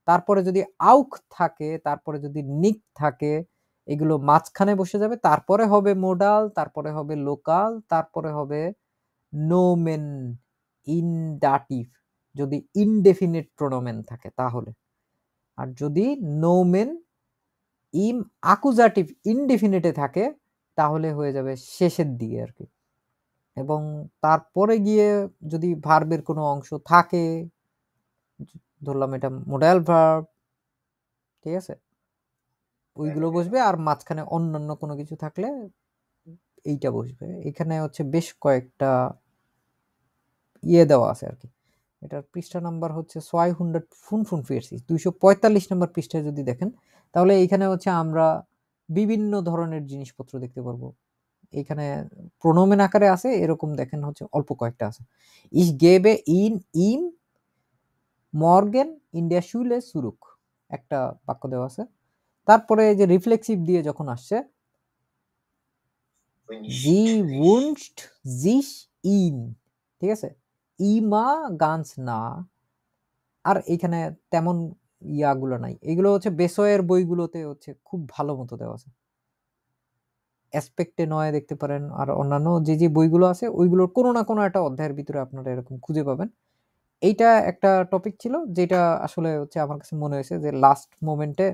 তারপরে যদি আউক থাকে, তারপরে যদি নিক থাকে, এগুলো মাঝখানে বসে যাবে, তারপরে হবে মোডাল, তারপরে হবে লোকাল, তারপরে হবে নোমেন ইনডাটিভ যদি ইনডেফিনিট প্রোনোমেন থাকে তাহলে। আর যদি নোমেন ইম অ্যাকুজাটিভ ইনডেফিনিটে থাকে তাহলে হয়ে যাবে শেষের দিকে আর কি। এবং তারপরে গিয়ে যদি ভার্বের কোনো অংশ থাকে, ধরলাম এটা মোডাল ভার্ব, ঠিক আছে, ওইগুলো বসবে। আর মাঝখানে অন্যান্য কোনো কিছু থাকলে এইটা বসবে। এখানে হচ্ছে বেশ কয়েকটা দেওয়া আছে আর কি। এটার পৃষ্ঠা নাম্বার হচ্ছে 645, 245 নম্বর পৃষ্ঠায় যদি দেখেন, তাহলে এইখানে হচ্ছে আমরা বিভিন্ন ধরনের জিনিসপত্র দেখতে পারবো। এখানে প্রোনোমেন আকারে আছে এরকম দেখেন হচ্ছে অল্প কয়েকটা আছে। Ich gebe ihm morgen in der Schule zurück, একটা বাক্য দেওয়া আছে। তারপরে যে রিফ্লেক্সিভ দিয়ে যখন আসছে, sie wünscht sich ihn, ঠিক আছে, ইমা গান্স না। আর এখানে তেমন ইয়াগুলো নাই, এগুলো হচ্ছে বেসয়ের বইগুলোতে হচ্ছে খুব ভালো মতো দেওয়া আছে। অ্যাসপেক্টে নয় দেখতে পারেন, আর অন্যান্য যে বইগুলো আছে ওইগুলোর কোনো না কোনো একটা অধ্যায়ের ভিতরে আপনারা এরকম খুঁজে পাবেন। এইটা একটা টপিক ছিল যেটা আসলে হচ্ছে আমার কাছে মনে হয়েছে যে লাস্ট মোমেন্টে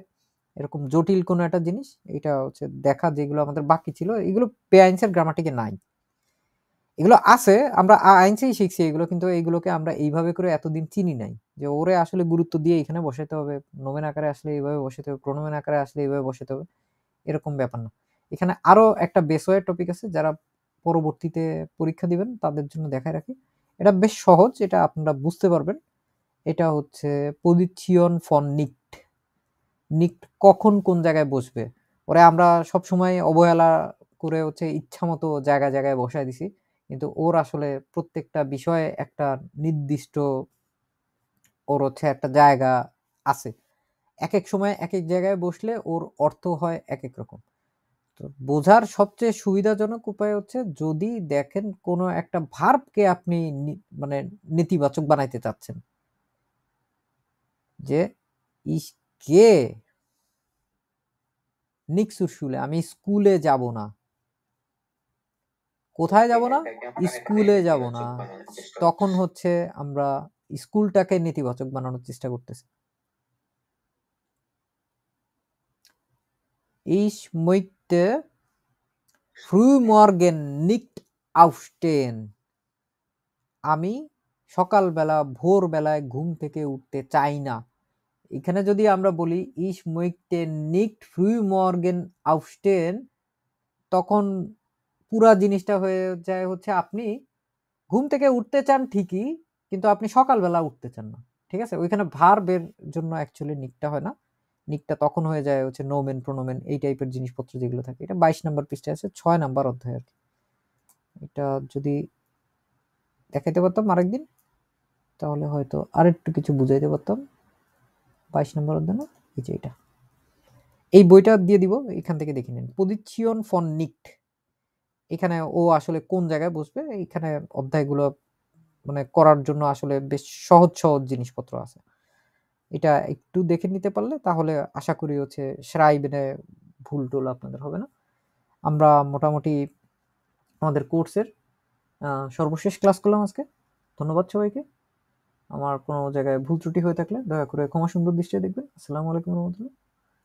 এরকম জটিল কোনো একটা জিনিস, এটা হচ্ছে দেখা, যেগুলো আমাদের বাকি ছিল এগুলো পেআইন্সের গ্রামাটিকে নাই। এগুলো আছে, আমরা আইনসেই শিখছি এগুলো, কিন্তু এইগুলোকে আমরা এইভাবে করে এতদিন চিনি নাই যে ওরে আসলে গুরুত্ব দিয়ে এখানে বসাতে হবে, নোমেন আকারে আসলে এইভাবে বসাতে হবে, প্রোনোমেন আকারে আসলে এইভাবে বসাতে হবে, এরকম ব্যাপার না। এখানে আরো একটা বেসওয়ের টপিক আছে, যারা পরবর্তীতে পরীক্ষা দিবেন তাদের জন্য দেখায় রাখি। এটা বেশ সহজ, এটা আপনারা বুঝতে পারবেন। এটা হচ্ছে পজিশন ফর নিক্ট। নিক্ট কখন কোন জায়গায় বসবে, ওরে আমরা সব সময় অবহেলা করে হচ্ছে ইচ্ছা মতো জায়গায় জায়গায় বসায় দিছি, কিন্তু ওর আসলে প্রত্যেকটা বিষয়ে একটা নির্দিষ্ট ওর হচ্ছে একটা জায়গা আছে। এক এক সময় এক এক জায়গায় বসলে ওর অর্থ হয় এক এক রকম। তো বোঝার সবচেয়ে সুবিধাজনক উপায় হচ্ছে যদি দেখেন কোনো একটা ভার্বকে আপনি মানে নেতিবাচক বানাইতে চাচ্ছেন, যে কে নিক্সুর শুলে, আমি স্কুলে যাব না। কোথায় যাব না? স্কুলে যাব না। তখন হচ্ছে আমরা স্কুলটাকে নেতিবাচক বানানোর চেষ্টা করতেছি। Ich möchte frühmorgen nicht aufstehen, আমি সকালবেলা ভোরবেলায় ঘুম থেকে উঠতে চাই না। এখানে যদি আমরা বলি ich möchte nicht frühmorgen aufstehen, তখন পুরা জিনিসটা হয়ে যায় হচ্ছে আপনি ঘুম থেকে উঠতে চান ঠিকই, কিন্তু আপনি সকালবেলা উঠতে চান না। ঠিক আছে? ওইখানে ভার্বের জন্য অ্যাকচুয়ালি নিকটা হয় না। নিকটা তখন হয়ে যায় হচ্ছে নোমেন, প্রোনোমেন, এই টাইপের জিনিসপত্র যেগুলো থাকে। এটা 22 নাম্বার পৃষ্ঠায় আছে, 6 নাম্বার অধ্যায় আরকি। এটা যদি দেখাইতে পারতাম আরেকদিন তাহলে হয়তো আরেকটু কিছু বুঝাইতে পারতাম। 22 নম্বর অধ্যায় না, এই যে এটা, এই বইটা দিয়ে দিব, এখান থেকে দেখে নিন। পজিশন ফর নিক্ট, এখানে ও আসলে কোন জায়গায় বসবে, এইখানে অধ্যায়গুলো মানে করার জন্য আসলে বেশ সহজ সহজ জিনিসপত্র আছে। এটা একটু দেখে নিতে পারলে তাহলে আশা করি হচ্ছে শ্রাইবেনে ভুল টুল আপনাদের হবে না। আমরা মোটামুটি আমাদের কোর্সের সর্বশেষ ক্লাস করলাম আজকে। ধন্যবাদ সবাইকে। আমার কোনো জায়গায় ভুল ত্রুটি হয়ে থাকলে দয়া করে ক্ষমা সুন্দর দৃষ্টিতে দেখবেন। আসসালামু আলাইকুম রহমতুল্লাহ।